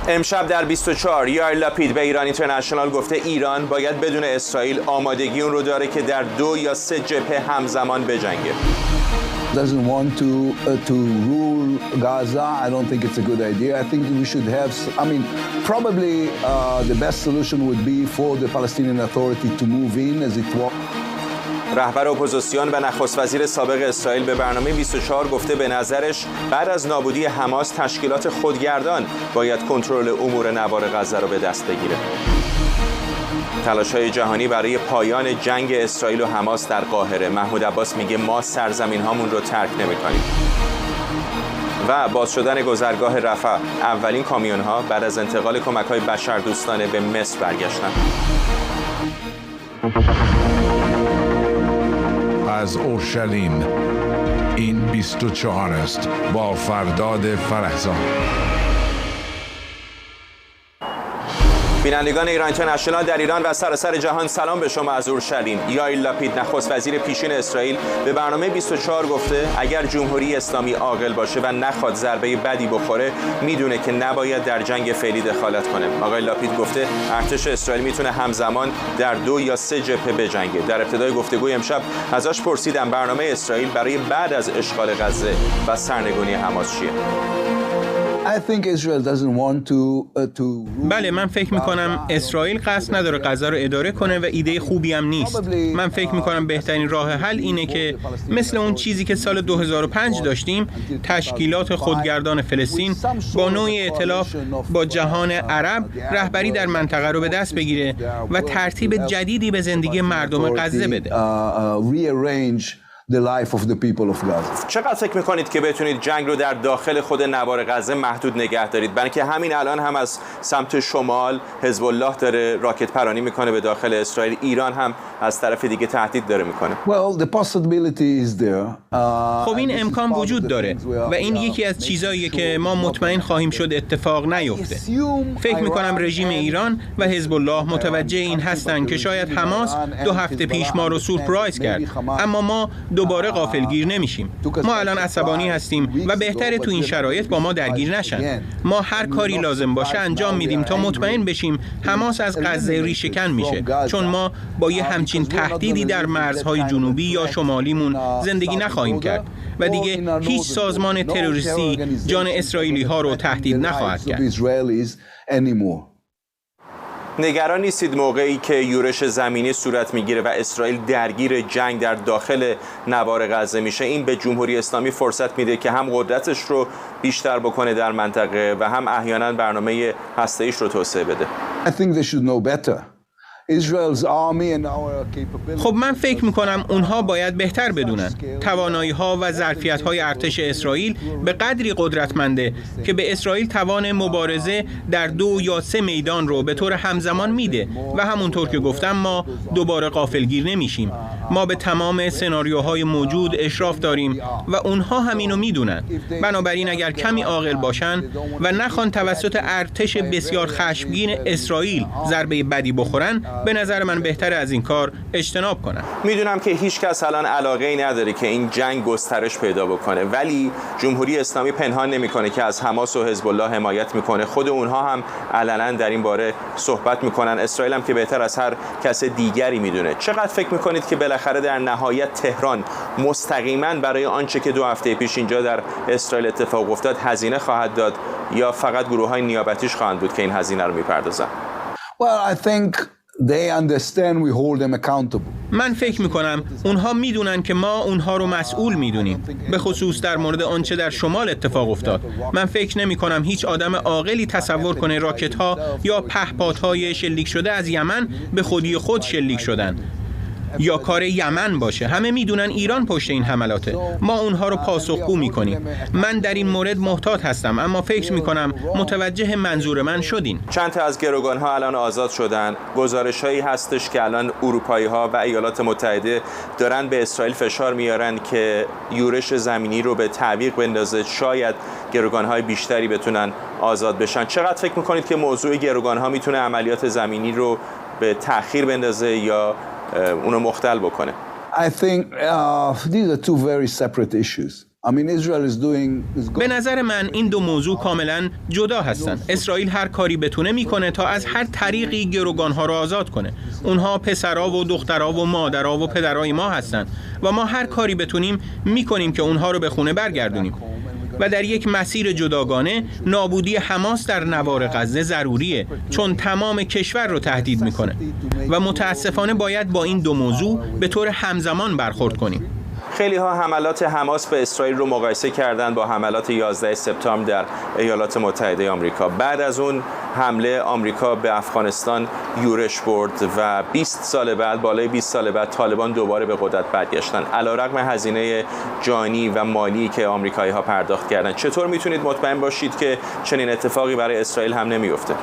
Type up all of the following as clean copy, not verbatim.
امشب در 24 یائیر لاپید به ایران اینترنشنال گفته ایران باید بدون اسرائیل آمادگی اون رو داره که در 2 یا 3 جبهه همزمان بجنگه. Doesn't want to rule Gaza. I don't think it's a good idea. I think we should have. I mean, probably the best solution would be for the Palestinian Authority to move in as it was. رهبر اپوزیسیون و نخست وزیر سابق اسرائیل به برنامه 24 گفته به نظرش بعد از نابودی حماس تشکیلات خودگردان باید کنترل امور نوار غزه رو به دست بگیره. تلاش‌های جهانی برای پایان جنگ اسرائیل و حماس در قاهره. محمود عباس میگه ما سرزمین‌هامون رو ترک نمی‌کنیم. و باز شدن گذرگاه رفح. اولین کامیون‌ها بعد از انتقال کمک‌های بشردوستانه به مصر برگشتن. از اورشلیم این 24 است با فرداد فرهزاد. بینندگان ایران اینترنشنال در ایران و سراسر جهان سلام به شما از اورشلیم. یائیر لاپید نخست وزیر پیشین اسرائیل به برنامه 24 گفته اگر جمهوری اسلامی عاقل باشه و نخواد ضربه بدی بخوره میدونه که نباید در جنگ فعلی دخالت کنه. آقای لاپید گفته ارتش اسرائیل میتونه همزمان در 2 یا 3 جبهه بجنگه. در ابتدای گفتگوی امشب ازش پرسیدم برنامه اسرائیل برای بعد از اشغال غزه و سرنگونی حماس چیه؟ بله، من فکر میکنم اسرائیل قصد نداره غزه رو اداره کنه و ایده خوبی هم نیست. من فکر میکنم بهترین راه حل اینه که مثل اون چیزی که سال 2005 داشتیم، تشکیلات خودگردان فلسطین با نوعی ائتلاف با جهان عرب رهبری در منطقه رو به دست بگیره و ترتیب جدیدی به زندگی مردم غزه بده. The life of the people of Gaza. چقدر فکر میکنید که بتونید جنگ رو در داخل خود نوار غزه محدود نگه دارید؟ برای که همین الان هم از سمت شمال حزب الله داره راکت پرانی میکنه به داخل اسرائیل، ایران هم از طرف دیگه تهدید داره میکنه. Well, the possibility is there. خب این امکان وجود داره و این یکی از چیزاییه که ما مطمئن خواهیم شد اتفاق نیفته. فکر میکنم رژیم ایران و حزب الله متوجه این هستن که شاید حماس 2 هفته پیش ما رو سورپرایز کرد، اما ما دوباره غافلگیر نمیشیم. ما الان عصبانی هستیم و بهتره تو این شرایط با ما درگیر نشن. ما هر کاری لازم باشه انجام میدیم تا مطمئن بشیم حماس از غزه ریشه‌کن میشه، چون ما با یه همچین تهدیدی در مرزهای جنوبی یا شمالیمون زندگی نخواهیم کرد و دیگه هیچ سازمان تروریستی جان اسرائیلی ها رو تهدید نخواهد کرد. نگران نیستید موقعی که یورش زمینی صورت میگیره و اسرائیل درگیر جنگ در داخل نوار غزه میشه، این به جمهوری اسلامی فرصت میده که هم قدرتش رو بیشتر بکنه در منطقه و هم احیانا برنامه هسته‌ایش رو توسعه بده؟ خب من فکر میکنم اونها باید بهتر بدونن. توانایی‌ها و ظرفیت‌های ارتش اسرائیل به قدری قدرتمنده که به اسرائیل توان مبارزه در 2 یا 3 میدان رو به طور همزمان میده و همونطور که گفتم ما دوباره غافلگیر نمیشیم. ما به تمام سناریوهای موجود اشراف داریم و اونها همینو میدونن. بنابراین اگر کمی عاقل باشن و نخوان توسط ارتش بسیار خشمگین اسرائیل ضربه بدی بخورن، به نظر من بهتره از این کار اجتناب کنن. میدونم که هیچ کس الان علاقه‌ای نداره که این جنگ گسترش پیدا بکنه، ولی جمهوری اسلامی پنهان نمیکنه که از حماس و حزب الله حمایت میکنه. خود اونها هم علنا در این باره صحبت میکنن. اسرائیل هم که بهتر از هر کس دیگری میدونه. چقدر فکر میکنید که بالاخره در نهایت تهران مستقیما برای آنچه که 2 هفته پیش اینجا در اسرائیل اتفاق افتاد هزینه خواهد داد یا فقط گروه‌های نیابتیش خواهند بود که این هزینه رو میپردازن؟ Well, I think they understand we hold them accountable. من فکر میکنم اونها میدونن که ما اونها رو مسئول میدونیم، به خصوص در مورد آنچه در شمال اتفاق افتاد. من فکر نمیکنم هیچ آدم عاقلی تصور کنه راکت ها یا پهپادهای شلیک شده از یمن به خودی خود شلیک شدن یا کار یمن باشه. همه میدونن ایران پشت این حملاته. ما اونها رو پاسخگو میکنیم. من در این مورد محتاط هستم، اما فکر میکنم متوجه منظور من شدین. چند تا از گروگان‌ها الان آزاد شدن. گزارش‌هایی هستش که الان اروپایی‌ها و ایالات متحده دارن به اسرائیل فشار میارن که یورش زمینی رو به تعویق بندازه. شاید گروگان‌های بیشتری بتونن آزاد بشن. چقدر فکر میکنید که موضوع گروگان‌ها میتونه عملیات زمینی رو به تأخیر بندازه یا اونو مختل بکنه؟ I think these are 2 very separate issues. به نظر من این دو موضوع کاملا جدا هستند. اسرائیل هر کاری بتونه میکنه تا از هر طریقی گروگانها رو آزاد کنه. اونها پسرها و دخترها و مادرها و پدرای ما هستند و ما هر کاری بتونیم میکنیم که اونها رو به خونه برگردونیم. و در یک مسیر جداگانه نابودی حماس در نوار غزه ضروریه، چون تمام کشور رو تهدید میکنه و متاسفانه باید با این دو موضوع به طور همزمان برخورد کنیم. خیلی ها حملات حماس به اسرائیل رو مقایسه کردند با حملات 11 سپتامبر در ایالات متحده آمریکا. بعد از اون حمله آمریکا به افغانستان یورش برد و 20 سال بعد، بالای 20 سال بعد، طالبان دوباره به قدرت برگشتن. علیرغم هزینه جانی و مالی که آمریکایی ها پرداخت کردن، چطور میتونید مطمئن باشید که چنین اتفاقی برای اسرائیل هم نمیفته؟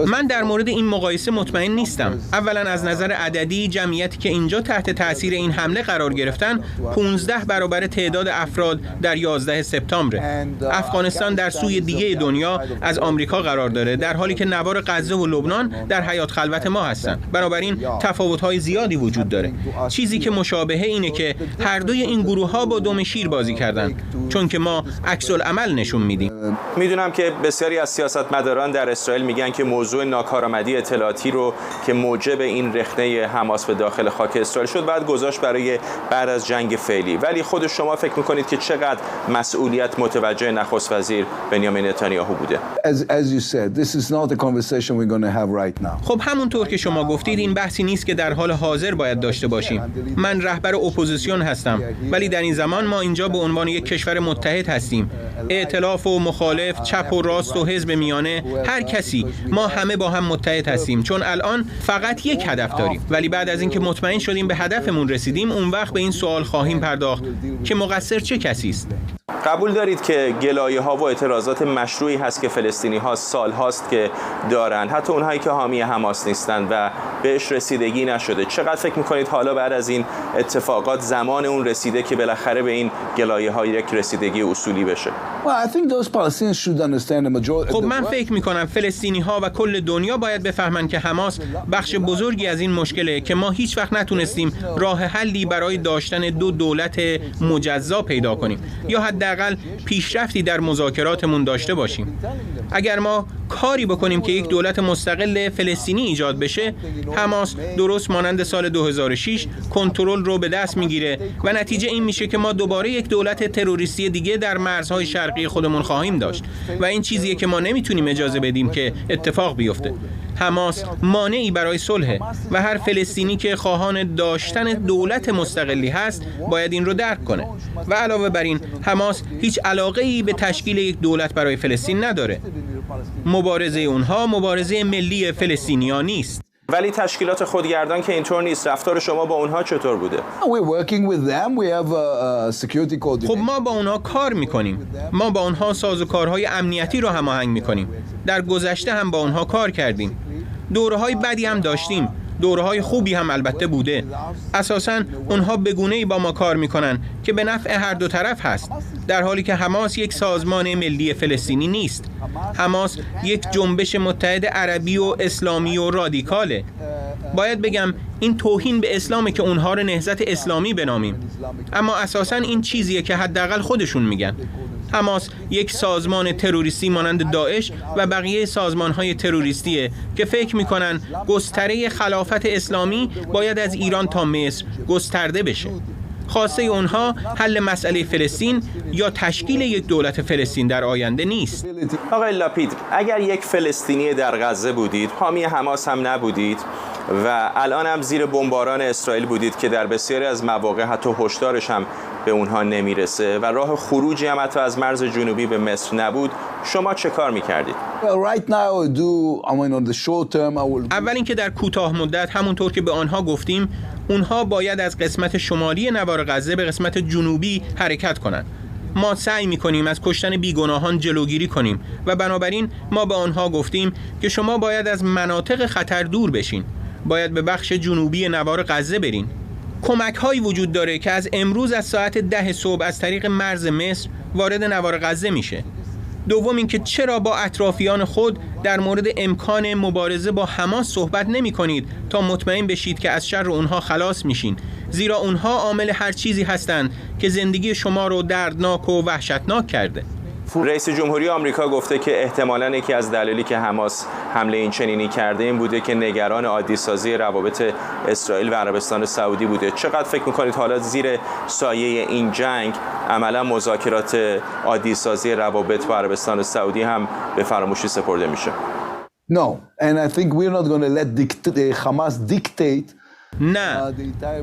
من در مورد این مقایسه مطمئن نیستم. اولا از نظر عددی جمعیتی که اینجا تحت تاثیر این حمله قرار گرفتن 15 برابر تعداد افراد در 11 سپتامبر. افغانستان در سوی دیگه دنیا از آمریکا قرار داره، در حالی که نوار غزه و لبنان در حیات خلوت ما هستند. بنابراین تفاوت‌های زیادی وجود داره. چیزی که مشابهه اینه که هر دوی این گروه‌ها با دم شیر بازی کردن، چون که ما عکس العمل نشون میدیم. میدونم که بسیاری از سیاستمداران در اسرائیل میگن که موضوع ناکارآمدی اطلاعاتی رو که موجب این رخنه حماس به داخل خاک اسرائیل شد بعد گذاشت برای بعد از جنگ فعلی. ولی خود شما فکر میکنید که چقدر مسئولیت متوجه نخست وزیر بنیامین نتانیاهو بوده؟ خب همونطور که شما گفتید این بحثی نیست که در حال حاضر باید داشته باشیم. من رهبر اپوزیسیون هستم، ولی در این زمان ما اینجا به عنوان یک کشور متحد هستیم. ائتلاف و مخالف، چپ و راست و حزب میانه، هر کسی، ما همه با هم متحد هستیم، چون الان فقط یک هدف داریم. ولی بعد از اینکه مطمئن شدیم به هدفمون رسیدیم، اون وقت به این سوال خواهیم پرداخت که مقصر چه کسی است. قبول دارید که گلایه‌ها و اعتراضات مشروعی هست که فلسطینی‌ها سال هاست که دارند، حتی اونهایی که حامی حماس نیستند و بهش رسیدگی نشده. چقدر فکر می‌کنید حالا بعد از این اتفاقات زمان اون رسیده که بالاخره به این گلایه‌ها یک رسیدگی اصولی بشه؟ خب من فکر می‌کنم فلسطینی‌ها و کل دنیا باید بفهمن که حماس بخش بزرگی از این مشکله که ما هیچ وقت نتونستیم راه حلی برای داشتن دو دولت مجزا پیدا کنیم یا حداقل پیشرفتی در مذاکراتمون داشته باشیم. اگر ما کاری بکنیم که یک دولت مستقل فلسطینی ایجاد بشه، حماس درست مانند سال 2006 کنترل رو به دست میگیره و نتیجه این میشه که ما دوباره یک دولت تروریستی دیگه در مرزهای شرقی خودمون خواهیم داشت و این چیزیه که ما نمیتونیم اجازه بدیم که اتفاق بیفته. حماس مانعی برای صلح و هر فلسطینی که خواهان داشتن دولت مستقلی هست باید این رو درک کنه. و علاوه بر این حماس هیچ علاقه‌ای به تشکیل یک دولت برای فلسطین نداره. مبارزه اونها مبارزه ملی فلسطینیا نیست. ولی تشکیلات خودگردان که اینطور نیست. رفتار شما با اونها چطور بوده؟ خب ما با اونها کار میکنیم. ما با اونها سازوکارهای امنیتی رو هماهنگ میکنیم. در گذشته هم با اونها کار کردیم. دوره‌های بدی هم داشتیم. دوره‌های خوبی هم البته بوده. اساساً اونها به گونه‌ای با ما کار میکنن که به نفع هر دو طرف هست، در حالی که حماس یک سازمان ملی فلسطینی نیست. حماس یک جنبش متحد عربی و اسلامی و رادیکاله. باید بگم این توهین به اسلامه که اونها رو نهضت اسلامی بنامیم، اما اساساً این چیزیه که حداقل خودشون میگن. حماس یک سازمان تروریستی مانند داعش و بقیه سازمان‌های تروریستیه که فکر می‌کنن گستره خلافت اسلامی باید از ایران تا مصر گسترده بشه. خواسته اونها حل مسئله فلسطین یا تشکیل یک دولت فلسطین در آینده نیست. آقای لاپید، اگر یک فلسطینی در غزه بودید، حامی حماس هم نبودید و الان هم زیر بمباران اسرائیل بودید که در بسیاری از مواقع حتی هشدارش هم به اونها نمیرسه و راه خروجی هم حتی از مرز جنوبی به مصر نبود، شما چه کار میکردید؟ اول اینکه در کوتاه مدت همونطور که به آنها گفتیم، اونها باید از قسمت شمالی نوار غزه به قسمت جنوبی حرکت کنند. ما سعی میکنیم از کشتن بیگناهان جلوگیری کنیم و بنابراین ما به آنها گفتیم که شما باید از مناطق خطر دور بشین. باید به بخش جنوبی نوار غزه برین. کمک هایی وجود داره که از امروز از ساعت 10 صبح از طریق مرز مصر وارد نوار غزه میشه. دوم اینکه چرا با اطرافیان خود در مورد امکان مبارزه با حماس صحبت نمی کنید تا مطمئن بشید که از شر اونها خلاص میشین، زیرا اونها عامل هر چیزی هستند که زندگی شما رو دردناک و وحشتناک کرده. رئیس جمهوری آمریکا گفته که احتمالاً یکی از دلایلی که حماس حمله این چنینی کرده این بوده که نگران عادی‌سازی روابط اسرائیل و عربستان سعودی بوده. چقدر فکر می‌کنید حالا زیر سایه این جنگ عملاً مذاکرات عادی‌سازی روابط با عربستان سعودی هم به فراموشی سپرده میشه؟ No, and I think we're not going to let Hamas dictate. نه،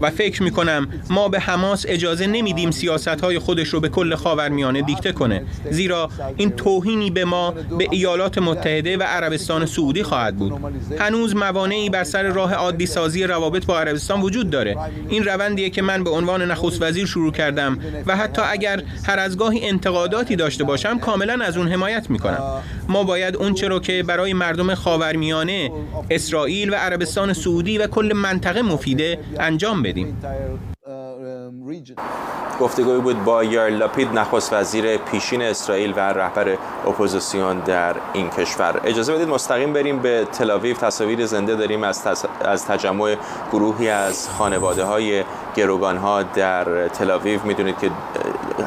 و فکر میکنم ما به حماس اجازه نمیدیم سیاستهای خودش رو به کل خاورمیانه دیکته کنه، زیرا این توهینی به ما، به ایالات متحده و عربستان سعودی خواهد بود. هنوز موانعی بر سر راه عادی سازی روابط با عربستان وجود داره. این روندیه که من به عنوان نخست وزیر شروع کردم و حتی اگر هر از گاهی انتقاداتی داشته باشم کاملا از اون حمایت میکنم. ما باید اون چه رو که برای مردم خاورمیانه، اسرائیل و عربستان سعودی و کل منطقه مفیده انجام بدیم. گفتگوی بود با یائیر لاپید، نخست وزیر پیشین اسرائیل و رهبر اپوزیسیون در این کشور. اجازه بدید مستقیم بریم به تل‌آویو. تصاویر زنده داریم از تجمع گروهی از خانواده‌های گروگان‌ها در تل‌آویو. میدونید که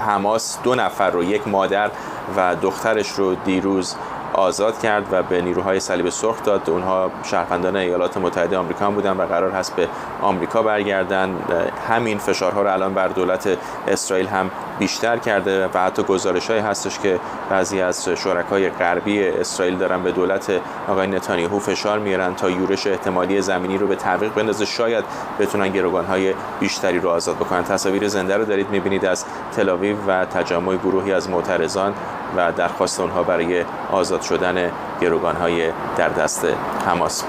حماس 2 نفر رو، یک مادر و دخترش رو دیروز آزاد کرد و به نیروهای صلیب سرخ داد. اونها شهروندان ایالات متحده آمریکا هم بودن و قرار هست به آمریکا برگردن. همین فشارها رو الان بر دولت اسرائیل هم بیشتر کرده و حتی گزارش‌هایی هستش که بعضی از شرکای غربی اسرائیل دارن به دولت آقای نتانیاهو فشار میارن تا یورش احتمالی زمینی رو به تعویق بندازه، شاید بتونن گروگان‌های بیشتری رو آزاد بکنن. تصاویر زنده رو دارید می‌بینید از تل‌آویو و تجمع گروهی از معترضان و درخواست اونها برای آزاد شدن گروگان‌های در دست حماس.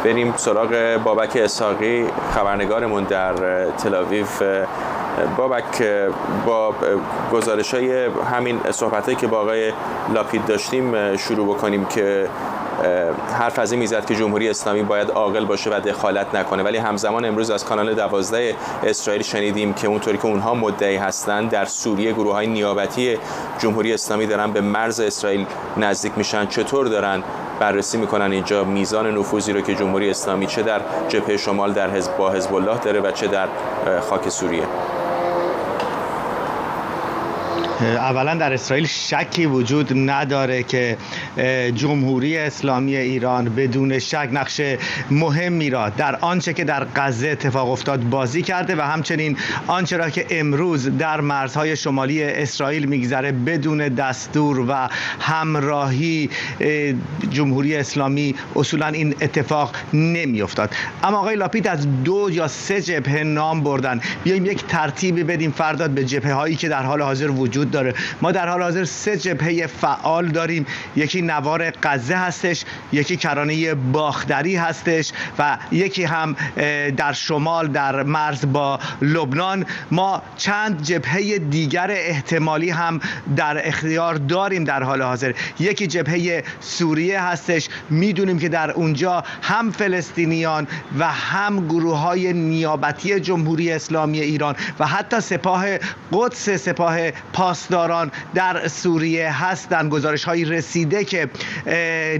بریم سراغ بابک اسحاقی، خبرنگارمون در تل‌آویو. بابک، با گزارش‌های همین صحبتایی که با آقای لاپید داشتیم شروع بکنیم که حرف از این میزد که جمهوری اسلامی باید عاقل باشه و دخالت نکنه، ولی همزمان امروز از کانال 12 اسرائیل شنیدیم که اونطوری که اونها مدعی هستند در سوریه گروه‌های نیابتی جمهوری اسلامی دارن به مرز اسرائیل نزدیک میشن. چطور دارن بررسی میکنن اینجا میزان نفوذی رو که جمهوری اسلامی چه در جبهه شمال با حزب الله داره و چه در خاک سوریه؟ اولا در اسرائیل شکی وجود نداره که جمهوری اسلامی ایران بدون شک نقش مهمی را در آنچه که در غزه اتفاق افتاد بازی کرده و همچنین آنچه را که امروز در مرزهای شمالی اسرائیل میگذره بدون دستور و همراهی جمهوری اسلامی اصولا این اتفاق نمیافتاد. اما آقای لاپید از 2 یا 3 جبهه نام بردن. بیایم یک ترتیبی بدیم فرداد به جبهه هایی که در حال حاضر وجود داره. ما در حال حاضر 3 جبهه فعال داریم. یکی نوار غزه هستش، یکی کرانه باختری هستش و یکی هم در شمال در مرز با لبنان. ما چند جبهه دیگر احتمالی هم در اختیار داریم در حال حاضر. یکی جبهه سوریه هستش. میدونیم که در اونجا هم فلسطینیان و هم گروه‌های نیابتی جمهوری اسلامی ایران و حتی سپاه قدس، سپاه پاسداران در سوریه هستند. گزارش‌هایی رسیده که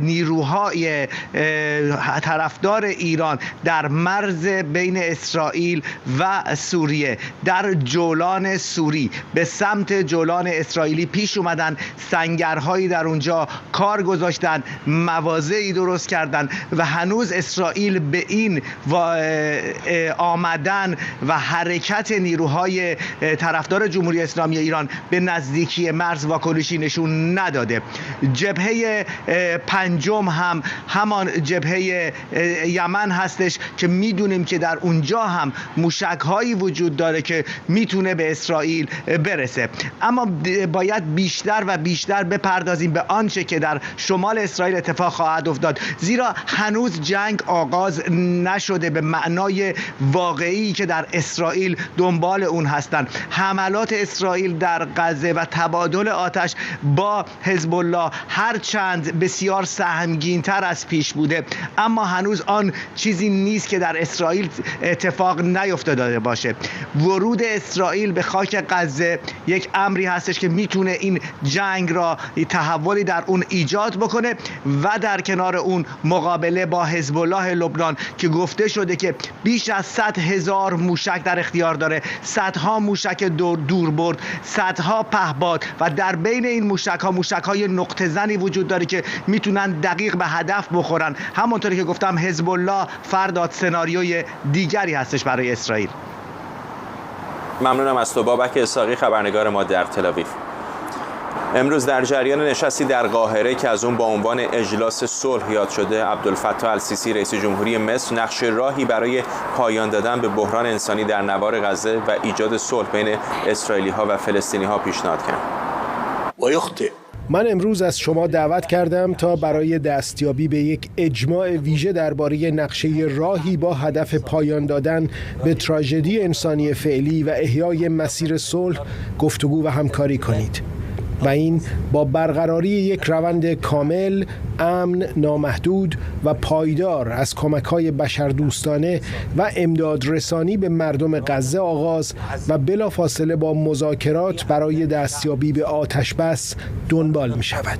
نیروهای طرفدار ایران در مرز بین اسرائیل و سوریه در جولان سوری به سمت جولان اسرائیلی پیش اومدن، سنگرهایی در اونجا کار گذاشتن، مواضعی درست کردن و هنوز اسرائیل به این آمدن و حرکت نیروهای طرفدار جمهوری اسلامی ایران به نزدیکی مرز واکنشی نشون نداده. جبهه پنجم هم همان جبهه یمن هستش که میدونیم که در اونجا هم موشک‌هایی وجود داره که میتونه به اسرائیل برسه. اما باید بیشتر و بیشتر بپردازیم به آنچه که در شمال اسرائیل اتفاق خواهد افتاد، زیرا هنوز جنگ آغاز نشده به معنای واقعی که در اسرائیل دنبال اون هستند. حملات اسرائیل در غزه و تبادل آتش با حزب الله هرچند بسیار سهمگین‌تر از پیش بوده، اما هنوز آن چیزی نیست که در اسرائیل اتفاق نیفتاده باشه. ورود اسرائیل به خاک غزه یک امری هستش که میتونه این جنگ را تحولی در اون ایجاد بکنه و در کنار اون مقابله با حزب الله لبنان که گفته شده که بیش از 100,000 موشک در اختیار داره، صدها موشک دوربرد، صدها پهپاد و در بین این موشک‌های نقطه زنی وجود داره که میتونن دقیق به هدف بخورن. همونطوری که گفتم حزب الله فرداد سناریوی دیگری هستش برای اسرائیل. ممنونم از تو بابک اسحاقی، خبرنگار ما در تل‌آویو. امروز در جریان نشستی در قاهره که از اون با عنوان اجلاس صلح یاد شده، عبدالفتاح السیسی رئیس جمهوری مصر نقش راهی برای پایان دادن به بحران انسانی در نوار غزه و ایجاد صلح بین اسرائیلی‌ها و فلسطینی‌ها پیشنهاد کرد. من امروز از شما دعوت کردم تا برای دستیابی به یک اجماع ویژه درباره نقشه راهی با هدف پایان دادن به تراژدی انسانی فعلی و احیای مسیر صلح گفتگو و همکاری کنید و این با برقراری یک روند کامل، امن، نامحدود و پایدار از کمک‌های بشردوستانه و امدادرسانی به مردم غزه آغاز و بلافاصله با مذاکرات برای دستیابی به آتش‌بس دنبال می‌شود.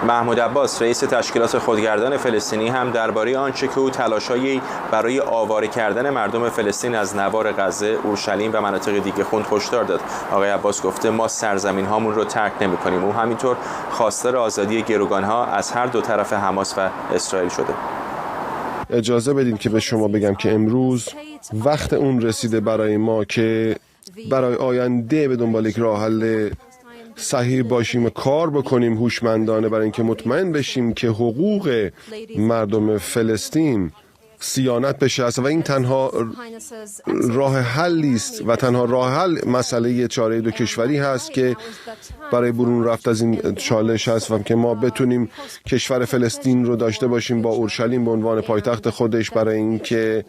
محمود عباس رئیس تشکیلات خودگردان فلسطینی هم درباره آنچه که او تلاش‌هایی برای آواره کردن مردم فلسطین از نوار غزه، اورشلیم و مناطق دیگه خوند هشدار داد. آقای عباس گفته ما سرزمین‌هامون رو ترک نمی‌کنیم. او همینطور خواستار آزادی گروگان‌ها از هر دو طرف حماس و اسرائیل شده. اجازه بدید که به شما بگم که امروز وقت اون رسیده برای ما که برای آینده به دنبال یک راه حل صحیح باشیم و کار بکنیم هوشمندانه برای اینکه مطمئن بشیم که حقوق مردم فلسطین صیانت بشه و این تنها راه حلی است و تنها راه حل مسئله چاره دو کشوری هست که برای برون رفت از این چالش هست و که ما بتونیم کشور فلسطین رو داشته باشیم با اورشلیم به عنوان پایتخت خودش برای اینکه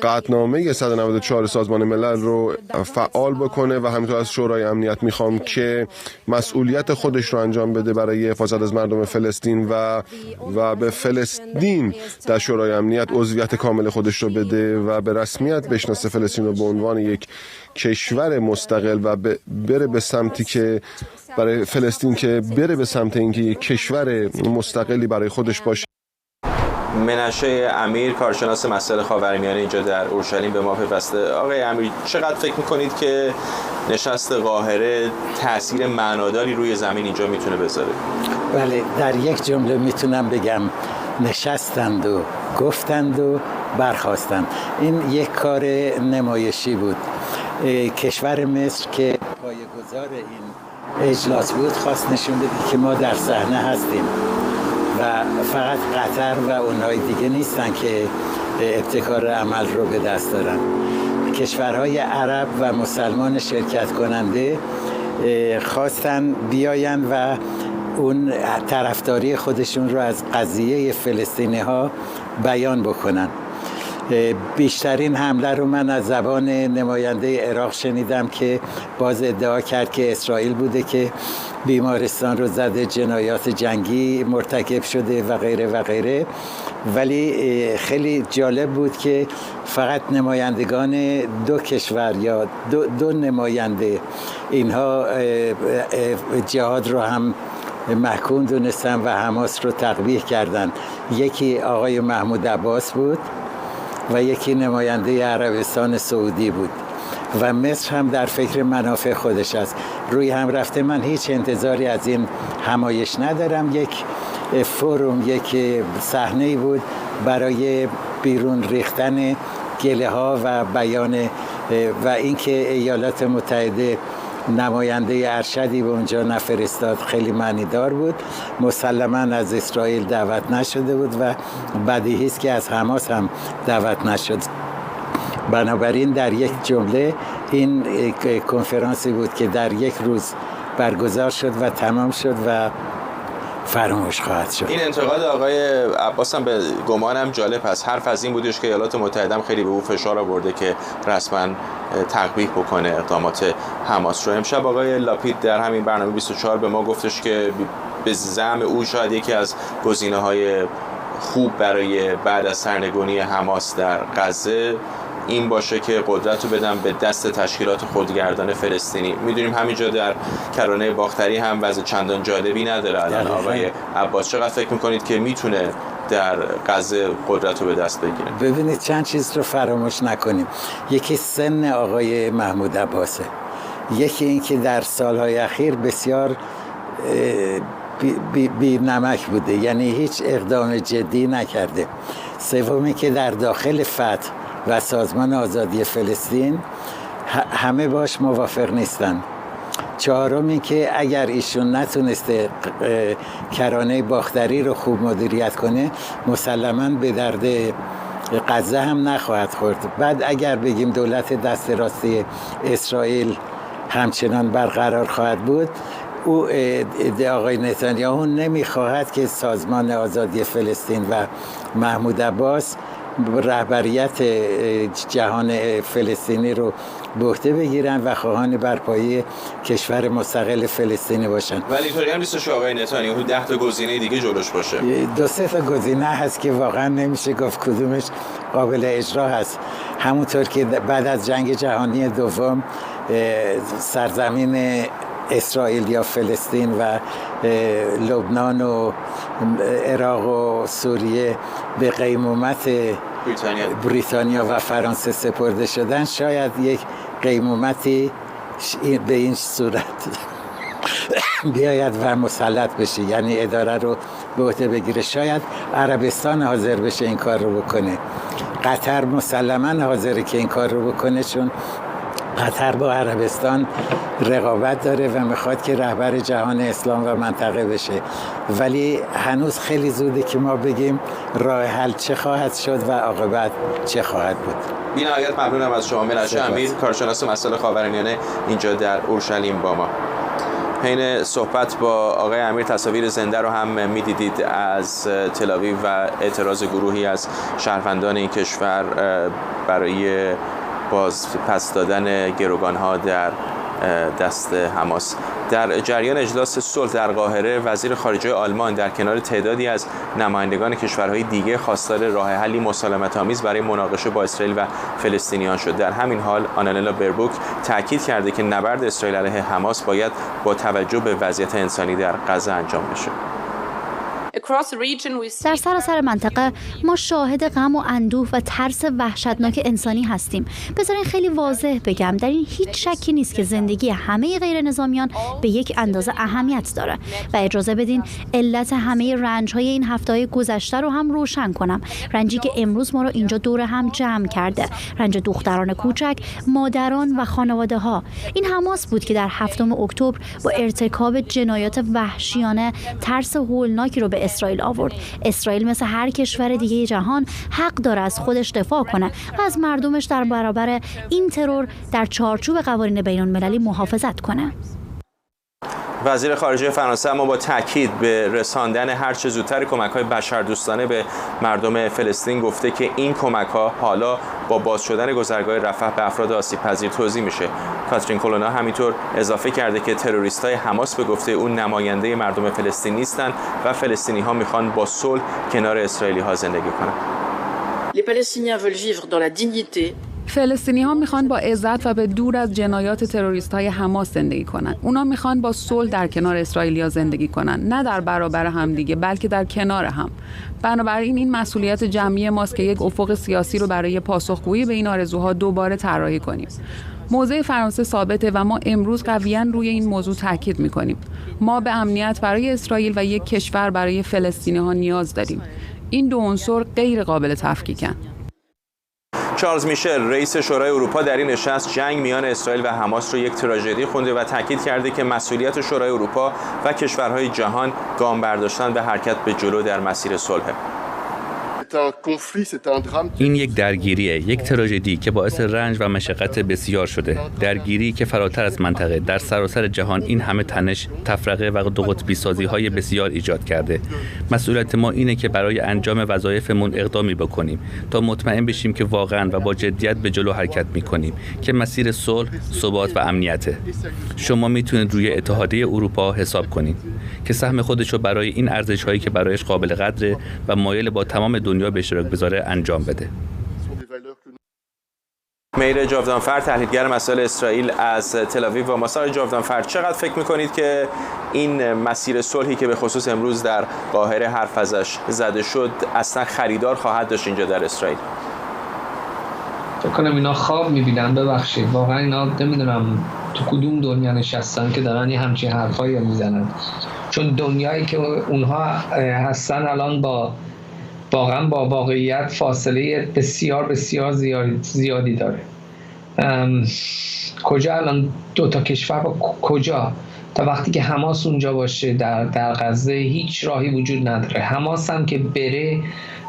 قطعنامه 194 سازمان ملل رو فعال بکنه و همینطور از شورای امنیت میخوام که مسئولیت خودش رو انجام بده برای حفاظت از مردم فلسطین و به فلسطین در شورای امنیت عضویت کامل خودش رو بده و به رسمیت بشناسه فلسطین رو به عنوان یک کشور مستقل و بره به سمتی که برای فلسطین که بره به سمت اینکه یک کشور مستقلی برای خودش باشه. منشه امیر کارشناس مسائل خاورمیانه اینجا در اورشلیم به ما پیوسته. آقای امیر چقدر فکر میکنید که نشست قاهره تاثیر معناداری روی زمین اینجا میتونه بذاره؟ بله، در یک جمله میتونم بگم نشستند و گفتند و برخاستند. این یک کار نمایشی بود. کشور مصر که پایه‌گذار این اجلاس بود خواست نشون بده که ما در صحنه هستیم و فقط قطر و اونهای دیگه نیستن که ابتکار عمل رو به دست دارن. کشورهای عرب و مسلمان شرکت کننده خواستن بیاین و اون طرفداری خودشون رو از قضیه فلسطینی ها بیان بکنن. بیشترین حمله رو من از زبان نماینده عراق شنیدم که باز ادعا کرد که اسرائیل بوده که بیمارستان رو زده، جنایات جنگی مرتکب شده و غیره و غیره. ولی خیلی جالب بود که فقط نمایندگان دو کشور یا دو نماینده اینها جهاد رو هم محکوم دونستن و حماس رو تقبیح کردن. یکی آقای محمود عباس بود و یکی نماینده عربستان سعودی بود و مصر هم در فکر منافع خودش است. روی هم رفته من هیچ انتظاری از این همایش ندارم. یک فوروم، یک صحنه‌ای بود برای بیرون ریختن گله ها و بیان و اینکه ایالات متحده نماینده ارشدی به اونجا نفرستاد خیلی معنیدار بود. مسلماً از اسرائیل دعوت نشده بود و بدیهی است که از حماس هم دعوت نشد. بنابراین در یک جمله این کنفرانسی بود که در یک روز برگزار شد و تمام شد و فراموش خواهد شد. این انتقاد آقای عباس هم به گمانم جالب است. حرف از این بودش که ایالات متحده هم خیلی به او فشار آورده که رسما تقبیح بکنه اقدامات حماس رو. امشب آقای لاپید در همین برنامه 24 به ما گفتش که به زعم او شاید یکی از گزینه‌های خوب برای بعد از سرنگونی حماس در غزه این باشه که قدرت رو بدن به دست تشکیلات خودگردان فلسطینی. میدونیم همینجا در کرانه باختری هم وضع چندان جالبی نداره الان. آقای عباس چقدر فکر میکنید که میتونه در غزه قدرت رو به دست بگیره؟ ببینید چند چیز رو فراموش نکنیم. یکی سن آقای محمود عباسه، یکی این که در سالهای اخیر بسیار بی نمک بوده، یعنی هیچ اقدام جدی نکرده. سومی که در داخل فتح و سازمان آزادی فلسطین همه باش موافق نیستن. چهارمی که اگر ایشون نتونسته کرانه باختری رو خوب مدیریت کنه مسلماً به درد غزه هم نخواهد خورد. بعد اگر بگیم دولت دست راستی اسرائیل همچنان برقرار خواهد بود، او آقای نتانیاهو نمیخواهد که سازمان آزادی فلسطین و محمود عباس رهبریت جهان فلسطینی رو به عهده بگیرن و خواهان برپایی کشور مستقل فلسطینی باشن. ولی اینطوری هم نیستش آقای نتانیاهو 10 تا گزینه دیگه جلوش باشه. 2-3 تا گزینه هست که واقعا نمیشه گفت کدومش قابل اجرا هست. همونطور که بعد از جنگ جهانی دوم سرزمین اسرائیل یا فلسطین و لبنان و عراق و سوریه به قیمومت بریتانیا و فرانسه سپرده شدن، شاید یک قیمومتی به این صورت بیاید و مسلط بشه، یعنی اداره رو به عهده بگیره. شاید عربستان حاضر بشه این کار رو بکنه. قطر مسلماً حاضره که این کار رو بکنه، چون قطر با عربستان رقابت داره و میخواد که رهبر جهان اسلام و منطقه بشه. ولی هنوز خیلی زوده که ما بگیم راه حل چه خواهد شد و عاقبت چه خواهد بود. بی‌نهایت ممنونم از شما منشه امیر، کارشناس مسائل خاورمیانه اینجا در اورشلیم با ما. حین صحبت با آقای امیر تصاویر زنده رو هم می‌دیدید از تل آویو و اعتراض گروهی از شهروندان این کشور برای باز پس دادن گروگان‌ها در دست حماس. در جریان اجلاس صلح در قاهره وزیر خارجه آلمان در کنار تعدادی از نمایندگان کشورهای دیگه خواستار راه حلی مسالمت‌آمیز برای مناقشه با اسرائیل و فلسطینیان شد. در همین حال آنالا بربوک تاکید کرده که نبرد اسرائیل علیه حماس باید با توجه به وضعیت انسانی در غزه انجام بشه. در سراسر منطقه ما شاهد غم و اندوه و ترس وحشتناک انسانی هستیم. بذارین خیلی واضح بگم، در این هیچ شکی نیست که زندگی همه غیر نظامیان به یک اندازه اهمیت داره و اجازه بدین علت همه رنج‌های این هفته‌های گذشته رو هم روشن کنم. رنجی که امروز ما رو اینجا دور هم جمع کرده، رنج دختران کوچک، مادران و خانواده‌ها. این حماس بود که در 7 اکتبر با ارتکاب جنایات وحشیانه ترس هولناکی رو به اسرائیل آورد. اسرائیل مثل هر کشور دیگه جهان حق داره از خودش دفاع کنه و از مردمش در برابر این ترور در چارچوب قوانین بین‌المللی محافظت کنه. وزیر خارجه فرانسه اما با تاکید به رساندن هر چه زودتر کمک‌های بشردوستانه به مردم فلسطین گفته که این کمک‌ها حالا با باز شدن گذرگاه رفح به افراد آسیب‌پذیر توزیع میشه. کاترین کولونا همینطور اضافه کرده که تروریست‌های حماس به گفته اون نماینده مردم فلسطین نیستن و فلسطینی‌ها میخوان با صلح کنار اسرائیلی‌ها زندگی کنن. فلسطینی ها میخوان با عزت و به دور از جنایات تروریست های حماس زندگی کنن. اونا میخوان با صلح در کنار اسرائیلیا زندگی کنن، نه در برابر هم دیگه بلکه در کنار هم. بنابراین این مسئولیت جمعی ماست که یک افق سیاسی رو برای پاسخگویی به این آرزوها دوباره طراحی کنیم. موضع فرانسه ثابته و ما امروز قویاً روی این موضوع تاکید میکنیم. ما به امنیت برای اسرائیل و یک کشور برای فلسطینی ها نیاز داریم. این دو عنصر غیر قابل تفکیکن. چارلز میشل رئیس شورای اروپا در این نشست جنگ میان اسرائیل و حماس رو یک تراژدی خونده و تاکید کرده که مسئولیت شورای اروپا و کشورهای جهان گام برداشتن به حرکت به جلو در مسیر صلح. این یک درگیریه، یک تراژدی که باعث رنج و مشقت بسیار شده. درگیری که فراتر از منطقه در سراسر جهان این همه تنش، تفرقه و دو قطبی سازی های بسیار ایجاد کرده. مسئولیت ما اینه که برای انجام وظایفمون اقدامی بکنیم تا مطمئن بشیم که واقعا و با جدیت به جلو حرکت میکنیم که مسیر صلح، ثبات و امنیته. شما میتونید روی اتحادیه اروپا حساب کنید که سهم خودشو برای این ارزش‌هایی که برایش قابل قدره و مایل با تمام دنیا به اشتراک بذاره انجام بده. میر جاودانفر، تحلیلگر مسائل اسرائیل از تل آویو. و مسار جاودانفر، چقدر فکر می‌کنید که این مسیر صلحی که به خصوص امروز در قاهره حرف ازش زده شد اصلا خریدار خواهد داشت اینجا در اسرائیل؟ فکر کنم اینا خواب می‌بینن. ببخشید، واقعا اینا نمیدونم تو کدوم دنیا نشستن که دارن یه همچین حرفایی میزنن، چون دنیایی که اونها هستن الان واقعا با واقعیت فاصله بسیار بسیار زیادی داره. کجا الان دو تا کشور با کجا؟ تا وقتی که حماس اونجا باشه در غزه هیچ راهی وجود نداره. حماس هم که بره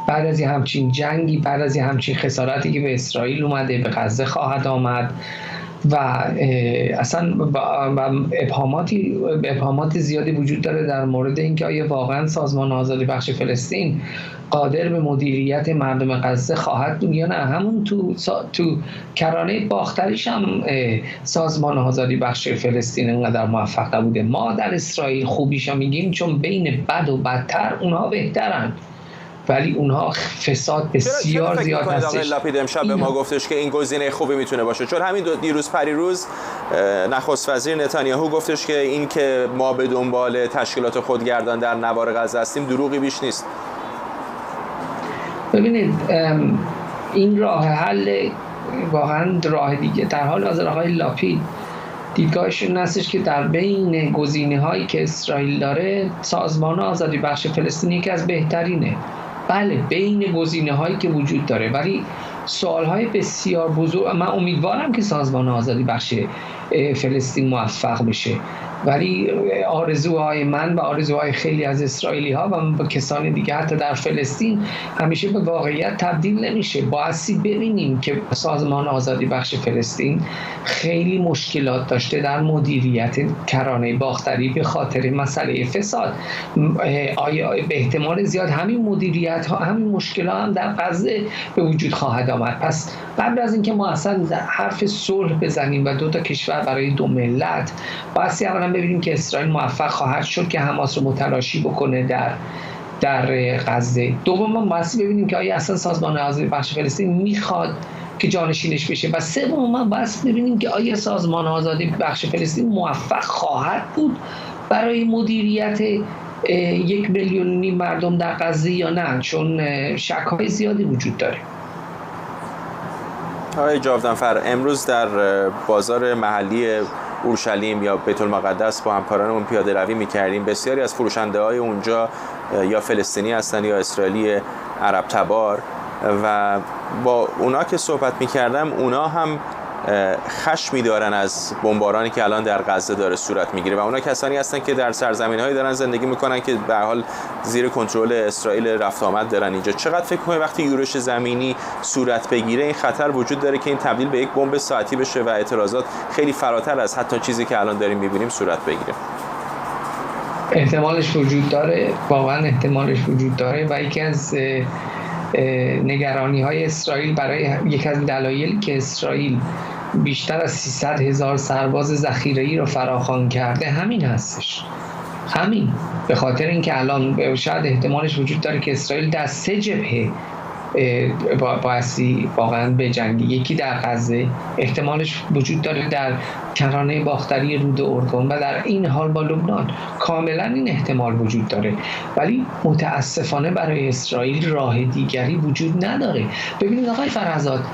بعد از همچین جنگی، بعد از همچین خسارتی که به اسرائیل اومده، به غزه خواهد آمد و اصلا ابهامات زیادی وجود داره در مورد اینکه آیا واقعا سازمان آزادی بخش فلسطین قادر به مدیریت مردم غزه خواهد بود یا نه. همون تو کرانه باختریش هم سازمان آزادی بخش فلسطین انقدر موفق نبوده. ما در اسرائیل خوبیشو میگیم چون بین بد و بدتر اونها بهترن، ولی اونها فساد بسیار زیاد هستش. آقای لاپید امشب به ما گفتش که این گزینه خوبی میتونه باشه، چون همین دیروز پریروز نخست وزیر نتانیاهو گفتش که این که ما به دنبال تشکیلات خودگردان در نوار غزه هستیم دروغی بیش نیست. ببینید این راه حل واقعا راه دیگه. در حال حاضر آقای لاپید دیدگاهشون هستش که در بین گزینه‌هایی که اسرائیل داره سازمان آزادی بخش فلسطین یکی از بهترینه. بله، بین گزینه‌هایی که وجود داره، ولی سوال‌های بسیار بزرگ. من امیدوارم که سازمان آزادی بخش فلسطین موفق بشه، ولی آرزوهای من و آرزوهای خیلی از اسرائیلی‌ها و کسان دیگه حتی در فلسطین همیشه به واقعیت تبدیل نمیشه. بایستی ببینیم که سازمان آزادی بخش فلسطین خیلی مشکلات داشته در مدیریت کرانه باختری به خاطر مسئله فساد. آیا به احتمال زیاد همین مدیریت ها، همین مشکلات هم در غزه به وجود خواهد آمد. پس قبل از اینکه ما اصلا حرف صلح بزنیم و دو تا کشور برای دو ملت، بایستی اولا ببینیم که اسرائیل موفق خواهد شد که حماس رو متلاشی بکنه در غزه. دوم بایستی ببینیم که آیا اصلا سازمان آزادی بخش فلسطین میخواد که جانشینش بشه، و سوم ما بایستی ببینیم که آیا سازمان آزادی بخش فلسطین موفق خواهد بود برای مدیریت 1.5 میلیون مردم در غزه یا نه، چون شک‌های زیادی وجود داره. آقای جاودانفر، امروز در بازار محلی اورشلیم یا بیت المقدس با همکارانمون پیاده روی می‌کردیم. بسیاری از فروشنده‌های اونجا یا فلسطینی هستن یا اسرائیلی عرب تبار، و با اونا که صحبت می‌کردم اونا هم خشمی دارن از بمبارانی که الان در غزه داره صورت میگیره، و اونا کسانی هستن که در سرزمین‌هایی دارن زندگی میکنن که به هر حال زیر کنترل اسرائیل رفت آمد دارن اینجا. چقدر فکر کنید وقتی یورش زمینی صورت بگیره این خطر وجود داره که این تبدیل به یک بمب ساعتی بشه و اعتراضات خیلی فراتر از حتی چیزی که الان داریم میبینیم صورت بگیره؟ احتمالش وجود داره، واقعا احتمالش وجود داره، و یکی از نگرانی‌های اسرائیل برای یک از دلایلی که اسرائیل بیشتر از 300,000 سرباز ذخیره‌ای رو فراخوان کرده همین هستش. همین به خاطر اینکه الان شاید احتمالش وجود داره که اسرائیل در 3 جبهه بایستی واقعا بجنگه. یکی در غزه، احتمالش وجود داره در کرانه باختری رود اردن، و در این حال با لبنان. کاملا این احتمال وجود داره، ولی متاسفانه برای اسرائیل راه دیگری وجود نداره. ببینید آقای فرزاد،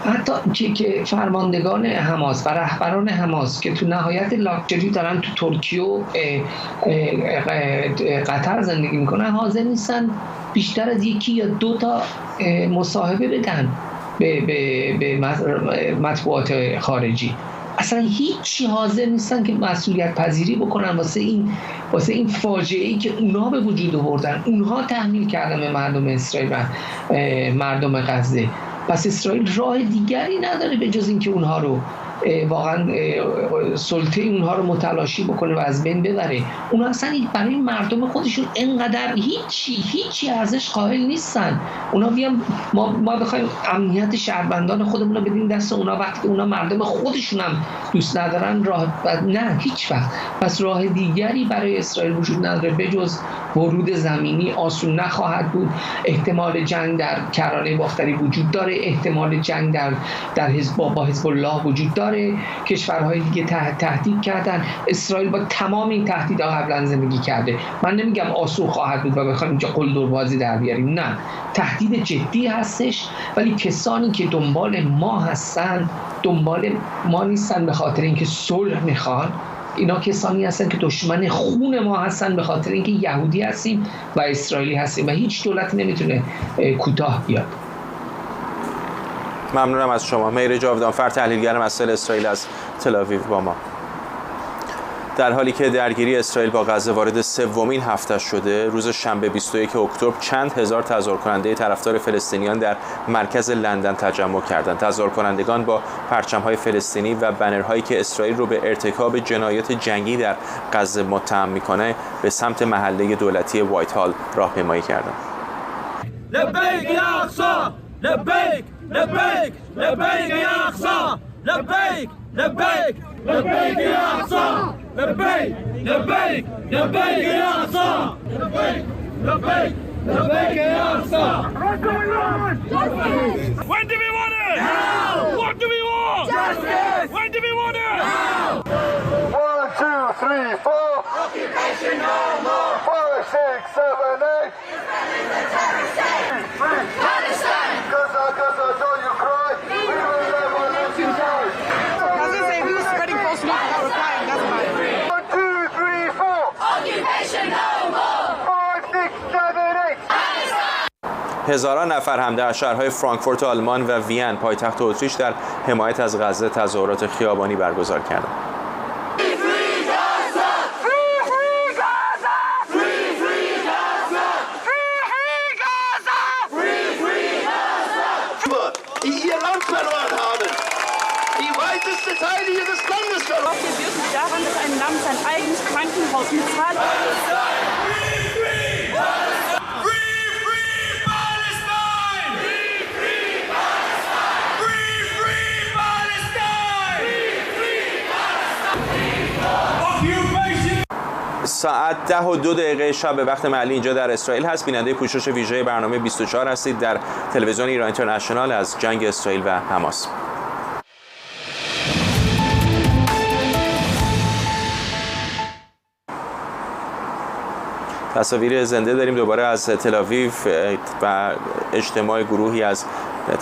حتی که فرماندگان حماس و رهبران حماس که تو نهایت لاکچری دارن تو ترکیه و قطر زندگی میکنن، حاضر نیستن بیشتر از 1 یا 2 تا مصاحبه بدن به مطبوعات خارجی. اصلا هیچی حاضر نیستن که مسئولیت پذیری بکنن واسه این فاجعه‌ای که اونها به وجود آوردن، اونها تحمیل کردن به مردم اسرائیل و مردم غزه. پس اسرائیل راه دیگری نداره به جز اینکه اونها رو واقعا سلطه اونها رو متلاشی بکنه و از بین ببره. اونها اصلا برای مردم خودشون اینقدر هیچی ارزش قائل نیستن. اونها بیان ما بخوایم امنیت شهروندان خودمون رو بدیم دست اونها وقتی اونها مردم خودشون هم دوست ندارن، نه هیچ وقت. پس راه دیگری برای اسرائیل وجود نداره به جز ورود زمینی. آسون نخواهد بود. احتمال جنگ در کرانه باختری وجود داره، احتمال جنگ در با حزب الله وجود داره. کشورهای دیگه تهدید کردن. اسرائیل با تمام این تهدیدها قبلا زندگی کرده. من نمیگم آسون خواهد بود و بخوایم اینجا قلدر بازی در بیاریم، نه، تهدید جدی هستش. ولی کسانی که دنبال ما هستن دنبال ما نیستن به خاطر اینکه صلح میخوان. اینا کسانی هستن که دشمن خون ما هستن به خاطر اینکه یهودی هستیم و اسرائیلی هستیم و هیچ دولت نمیتونه کوتاه بیاد. ممنونم از شما. مهر جاودانفر، تحلیلگر مسائل اسرائیل از تل‌آویو با ما. در حالی که درگیری اسرائیل با غزه وارد سومین هفته شده، روز شنبه 21 اکتبر چند هزار تظاهر کننده طرفدار فلسطینیان در مرکز لندن تجمع کردند. تظاهر کنندگان با پرچم‌های فلسطینی و بنرهایی که اسرائیل رو به ارتکاب جنایات جنگی در غزه متهم می‌کنه به سمت محله دولتی وایت هال راهپیمایی کردند. لبیک یا اقصی، لبیک، لبیک، لبیک یا اقصی، لبیک، لبیک، لبیک یا اقصی. لبيك لبيك لبيك يا أقصى، لبيك لبيك لبيك يا أقصى. When do we want it? Now. What do we want? Justice. When do we want it? Now. 1, 2, 3, 4. Occupation no more. 5, 6, 7, 8. Palestine. Gaza, Gaza, don't you cry. We will never let you die. Gaza say who's spreading false news without replying. That's fine. 1, 2, 3, 4. Occupation no more. 5, 6, 7, 8. هزاران نفر هم در شهرهای فرانکفورت آلمان و وین پایتخت اتریش در حمایت از غزه تظاهرات خیابانی برگزار کردند. ساعت 10:02 شب به وقت محلی اینجا در اسرائیل هست. بیننده پوشش ویژه برنامه 24 هستید در تلویزیون ایران اینترنشنال از جنگ اسرائیل و حماس. تصاویر زنده داریم دوباره از تل‌آویو و اجتماع گروهی از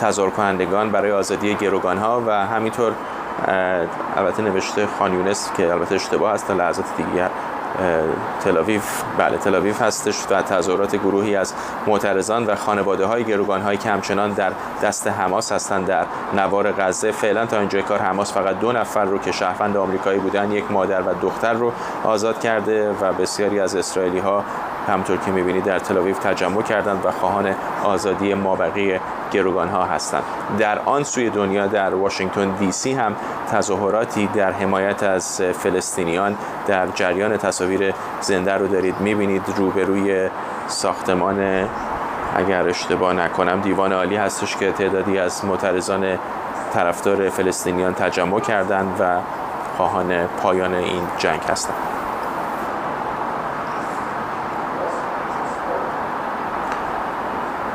تظاهر کنندگان برای آزادی گروگان‌ها و همینطور البته نوشته خان یونس که البته اشتباه است تا لحظات دیگه تل‌آویو هستش و تظاهرات گروهی از معترضان و خانواده‌های گروگان‌هایی که همچنان در دست حماس هستند در نوار غزه. فعلا تا اینجای کار حماس فقط 2 نفر رو که شهروند آمریکایی بودن، یک مادر و دختر رو آزاد کرده و بسیاری از اسرائیلی‌ها همونطور که می‌بینید در تل‌آویو تجمع کردند و خواهان آزادی مابقی گروگان‌ها هستند. در آن سوی دنیا در واشنگتن دی سی هم تظاهراتی در حمایت از فلسطینیان در جریان. تصاویر زنده رو دارید می‌بینید. روبروی ساختمان اگر اشتباه نکنم دیوان عالی هستش که تعدادی از معترضان طرفدار فلسطینیان تجمع کردند و خواهان پایان این جنگ هستند.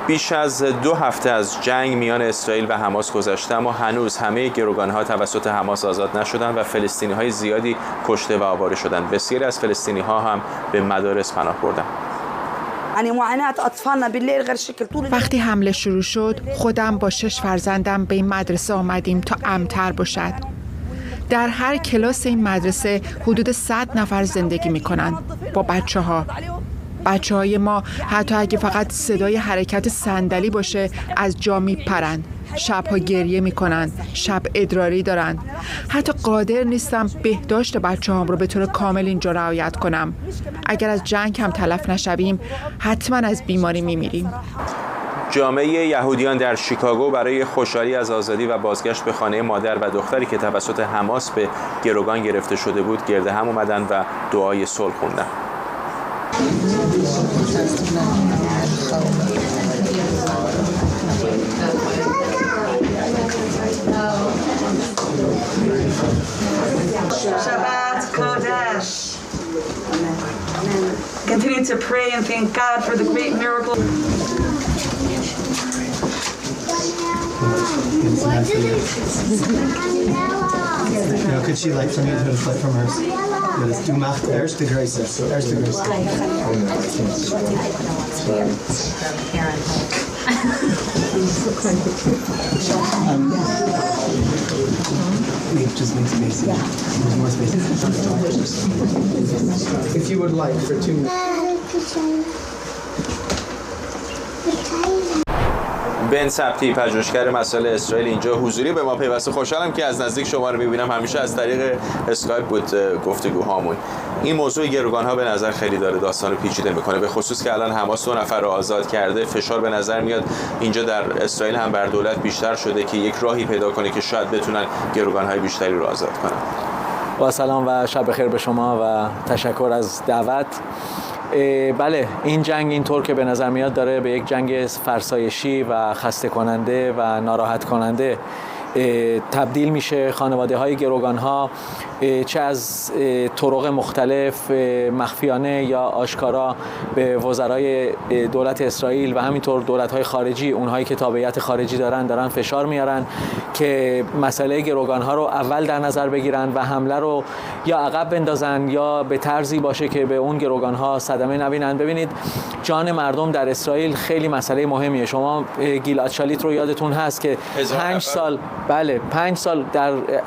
بیش از 2 هفته از جنگ میان اسرائیل و حماس گذشته، اما هنوز همه گروگان‌ها توسط حماس آزاد نشدند و فلسطینی‌های زیادی کشته و آواره شدند. بسیاری از فلسطینی‌ها هم به مدارس پناه بردند. وقتی حمله شروع شد، خودم با 6 فرزندم به این مدرسه آمدیم تا امن‌تر باشد. در هر کلاس این مدرسه حدود 100 نفر زندگی می‌کنند با بچه‌های ما حتی اگه فقط صدای حرکت صندلی باشه از جا میپرند. شبها گریه میکنن، شب ادراری دارن. حتی قادر نیستم بهداشت بچه‌هام رو به طور کامل اینجا رعایت کنم. اگر از جنگ هم تلف نشویم حتما از بیماری میمیریم. جامعه یهودیان در شیکاگو برای خوشحالی از آزادی و بازگشت به خانه مادر و دختری که توسط حماس به گروگان گرفته شده بود گرد هم اومدن و دعای صلح خوندن. Shabbat Kodesh. Continue to pray and thank God for the great miracle. Now, could she light from you to light from hers? Du macht erste Größe. Erste Größe. Just make space. There's more space. If you would like for 2 minutes. بن سبتی پژوهشگر مسائل اسرائیل اینجا حضوری به ما پیوسته. خوشحالم که از نزدیک شما رو می‌بینم. همیشه از طریق اسکایپ بود گفتگوهامون. این موضوع گروگان‌ها به نظر خیلی داره داستان رو پیچیده می‌کنه، به خصوص که الان حماس 2 نفر رو آزاد کرده. فشار به نظر میاد اینجا در اسرائیل هم بر دولت بیشتر شده که یک راهی پیدا کنه که شاید بتونن گروگان‌های بیشتری رو آزاد کنن. با سلام و شب بخیر به شما و تشکر از دعوت. بله، این جنگ اینطور که به نظر میاد داره به یک جنگ فرسایشی و خسته کننده و ناراحت کننده تبدیل میشه. خانواده های گروگان ها چه از طرق مختلف مخفیانه یا آشکارا به وزرای دولت اسرائیل و همینطور دولت های خارجی، اونهایی که تابعیت خارجی دارن فشار میارن که مسئله گروگان ها رو اول در نظر بگیرن و حمله رو یا عقب بندازن یا به طرزی باشه که به اون گروگان ها صدمه نبینن. ببینید، جان مردم در اسرائیل خیلی مسئله مهمیه. شما گیلاد شالیت رو یادتون هست که 5 سال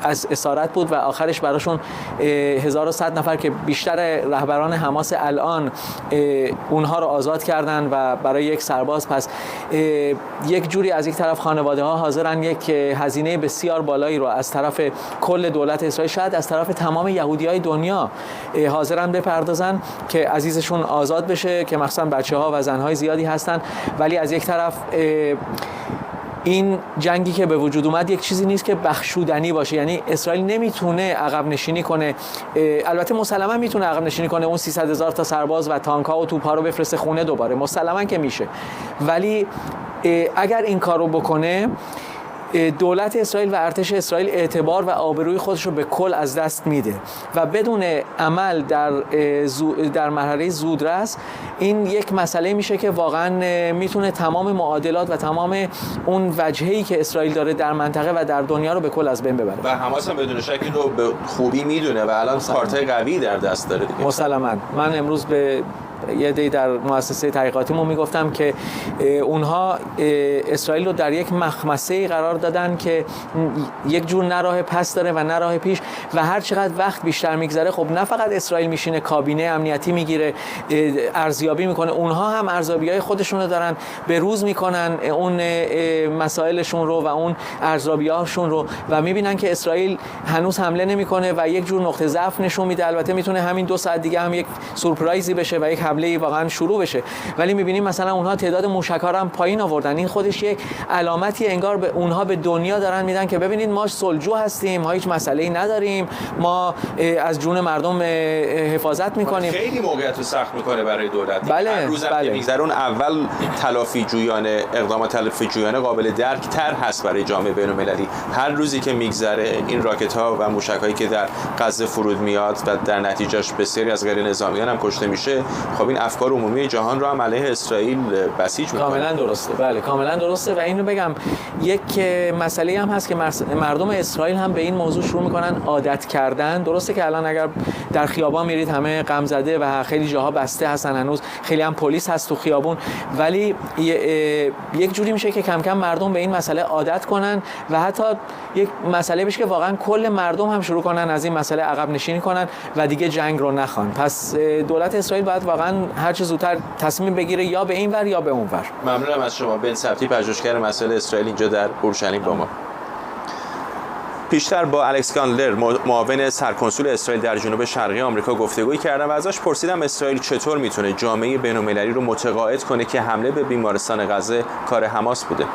از اسارت بود و آخرش براشون 1100 نفر که بیشتر رهبران حماس الان اونها رو آزاد کردن و برای یک سرباز. پس یک جوری از یک طرف خانواده ها حاضرن یک هزینه بسیار بالایی رو از طرف کل دولت اسرائیل، شاید از طرف تمام یهودیای دنیا حاضرن بپردازن که عزیزشون آزاد بشه، که مخصوصا بچه‌ها و زن‌های زیادی هستن. ولی از یک طرف این جنگی که به وجود اومد یک چیزی نیست که بخشودنی باشه، یعنی اسرائیل نمیتونه عقب نشینی کنه. البته مسلما میتونه عقب نشینی کنه، اون 300,000 تا سرباز و تانک‌ها و توپ‌ها رو بفرسته خونه دوباره، مسلما که میشه. ولی اگر این کارو بکنه، دولت اسرائیل و ارتش اسرائیل اعتبار و آبروی خودش رو به کل از دست میده و بدون عمل در مرحله زودرس این یک مسئله میشه که واقعا میتونه تمام معادلات و تمام اون وجهه‌ای که اسرائیل داره در منطقه و در دنیا رو به کل از بین ببره. و حماس هم بدون شک این رو به خوبی میدونه و الان کارتای قوی در دست داره دیگه. مسلماً. من امروز به یه دی در مؤسسه تحقیقاتیمون میگفتم که اونها اسرائیل رو در یک مخمسه قرار دادن که یک جور نه راه پس داره و نه راه پیش و هر چقدر وقت بیشتر میگذره، خب نه فقط اسرائیل میشینه کابینه امنیتی میگیره، ارزیابی میکنه، اونها هم ارزیابی‌های خودشون رو دارن، به روز میکنن اون مسائلشون رو و اون ارزیابی‌هاشون رو و میبینن که اسرائیل هنوز حمله نمیکنه و یک جور نقطه ضعف نشون میده. البته میتونه همین 2 ساعت دیگه هم یک سورپرایزی بشه و یک حمله واقعا شروع بشه، ولی می‌بینیم مثلا اونها تعداد موشک‌ها رو هم پایین آوردن. این خودش یک علامتی انگار به اونها به دنیا دارن میدن که ببینید ما صلحجو هستیم، ما هیچ مسئله‌ای نداریم، ما از جون مردم حفاظت می‌کنیم. خیلی موقعیت رو سخت می‌کنه برای دولت. بله، که می‌گذره اون اول تلافی جویانه، اقدامات تلافی جویانه قابل درک‌تر هست برای جامعه بین‌المللی. هر روزی که می‌گذره این راکت‌ها و موشک‌هایی که در غزه فرود میاد و در نتیجهش بسیاری از غیر نظامیان هم کشته میشه، خب این افکار عمومی جهان رو هم علیه اسرائیل بسیج می‌کنه. کاملا درسته. بله، کاملا درسته. و اینو بگم یک مسئله هم هست که مردم اسرائیل هم به این موضوع شروع می‌کنن عادت کردن. درسته که الان اگر در خیابان میرید همه غم زده و خیلی جاها بسته هستن، هنوز خیلی هم پلیس هست تو خیابون، ولی یک جوری میشه که کم کم مردم به این مسئله عادت کنن و حتی یک مسئله بشه که واقعا کل مردم هم شروع کنن از این مسئله عقب نشینی کنن و دیگه جنگ رو نخوان. پس دولت اسرائیل باید واقعا واقعا هر چه زودتر تصمیم بگیره یا به این ور یا به اون ور. ممنونم از شما. بن سبتی، پژوهشگر مسائل اسرائیل اینجا در اورشلیم با ما. پیشتر با الکس گاندلر، معاون سرکنسول اسرائیل در جنوب شرقی آمریکا گفتگویی کردم و ازش پرسیدم اسرائیل چطور میتونه جامعه بین‌المللی رو متقاعد کنه که حمله به بیمارستان غزه کار حماس بوده.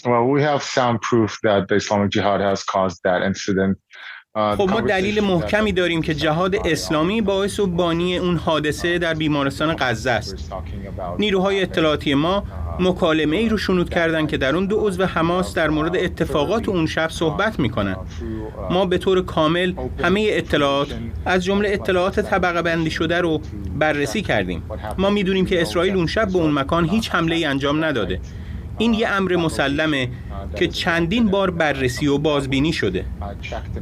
Well, we have sound proof that the Islamic Jihad has caused that incident. خب ما دلیل محکمی داریم که جهاد اسلامی باعث و بانی اون حادثه در بیمارستان غزه است. نیروهای اطلاعاتی ما مکالمه ای رو شنود کردن که در اون دو عضو حماس در مورد اتفاقات اون شب صحبت میکنن. ما به طور کامل همه اطلاعات از جمله اطلاعات طبقه بندی شده رو بررسی کردیم. ما میدونیم که اسرائیل اون شب به اون مکان هیچ حمله ای انجام نداده. این یه امر مسلمه که چندین بار بررسی و بازبینی شده.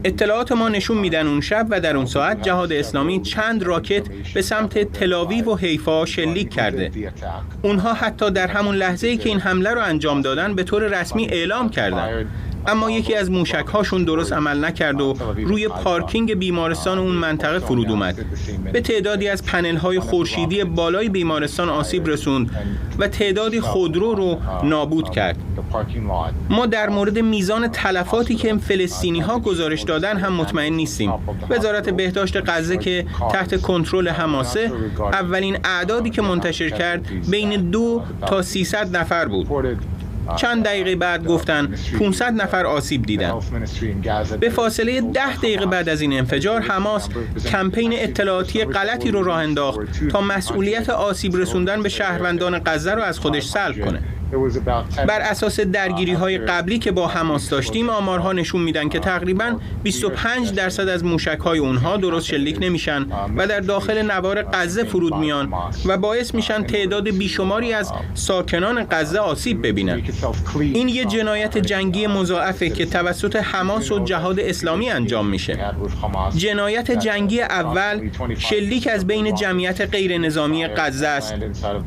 اطلاعات ما نشون میدن اون شب و در اون ساعت جهاد اسلامی چند راکت به سمت تل‌آویو و حیفا شلیک کرده. اونها حتی در همون لحظه‌ای که این حمله رو انجام دادن به طور رسمی اعلام کردن. اما یکی از موشک‌هاشون درست عمل نکرد و روی پارکینگ بیمارستان اون منطقه فرود اومد. به تعدادی از پنل‌های خورشیدی بالای بیمارستان آسیب رسوند و تعدادی خودرو رو نابود کرد. ما در مورد میزان تلفاتی که فلسطینی‌ها گزارش دادن هم مطمئن نیستیم. وزارت بهداشت غزه که تحت کنترل حماسه، اولین اعدادی که منتشر کرد بین 2 تا 300 نفر بود. چند دقیقه بعد گفتن 500 نفر آسیب دیدن. به فاصله 10 دقیقه بعد از این انفجار حماس کمپین اطلاعاتی غلطی رو راه انداخت تا مسئولیت آسیب رسوندن به شهروندان غزه رو از خودش سلب کنه. بر اساس درگیری‌های قبلی که با حماس داشتیم، آمارها نشون میدن که تقریباً 25% از موشک‌های اونها درست شلیک نمیشن و در داخل نوار غزه فرود میان و باعث میشن تعداد بیشماری از ساکنان غزه آسیب ببینن. این یه جنایت جنگی مضاعفه که توسط حماس و جهاد اسلامی انجام میشه. جنایت جنگی اول شلیک از بین جمعیت غیر نظامی غزه است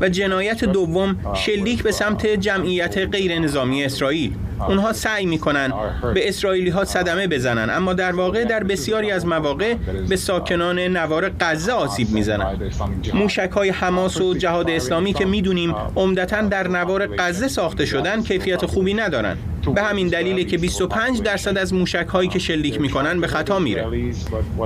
و جنایت دوم شلیک به سمت جمعیت غیر نظامی اسرائیل. اونها سعی میکنن به اسرائیلی ها صدمه بزنن، اما در واقع در بسیاری از مواقع به ساکنان نوار غزه آسیب میزنن. موشک‌های حماس و جهاد اسلامی که میدونیم عمدتاً در نوار غزه ساخته شدن کیفیت خوبی ندارن. به همین دلیله که 25% از موشک‌هایی که شلیک میکنن به خطا میره.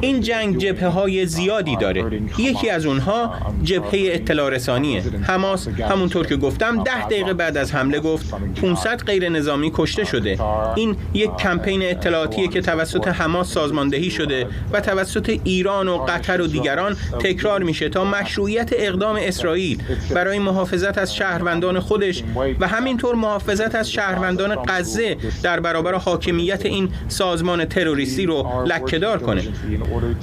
این جنگ جبهه‌های زیادی داره. یکی از اونها جبهه اطلاع رسانیه. حماس همونطور که گفتم 10 دقیقه بعد از حمله گفت 500 غیر نظامی کشته شده. این یک کمپین اطلاعاتیه که توسط حماس سازماندهی شده و توسط ایران و قطر و دیگران تکرار میشه تا مشروعیت اقدام اسرائیل برای محافظت از شهروندان خودش و همینطور محافظت از شهروندان غزه در برابر حاکمیت این سازمان تروریستی رو لکه‌دار کنه.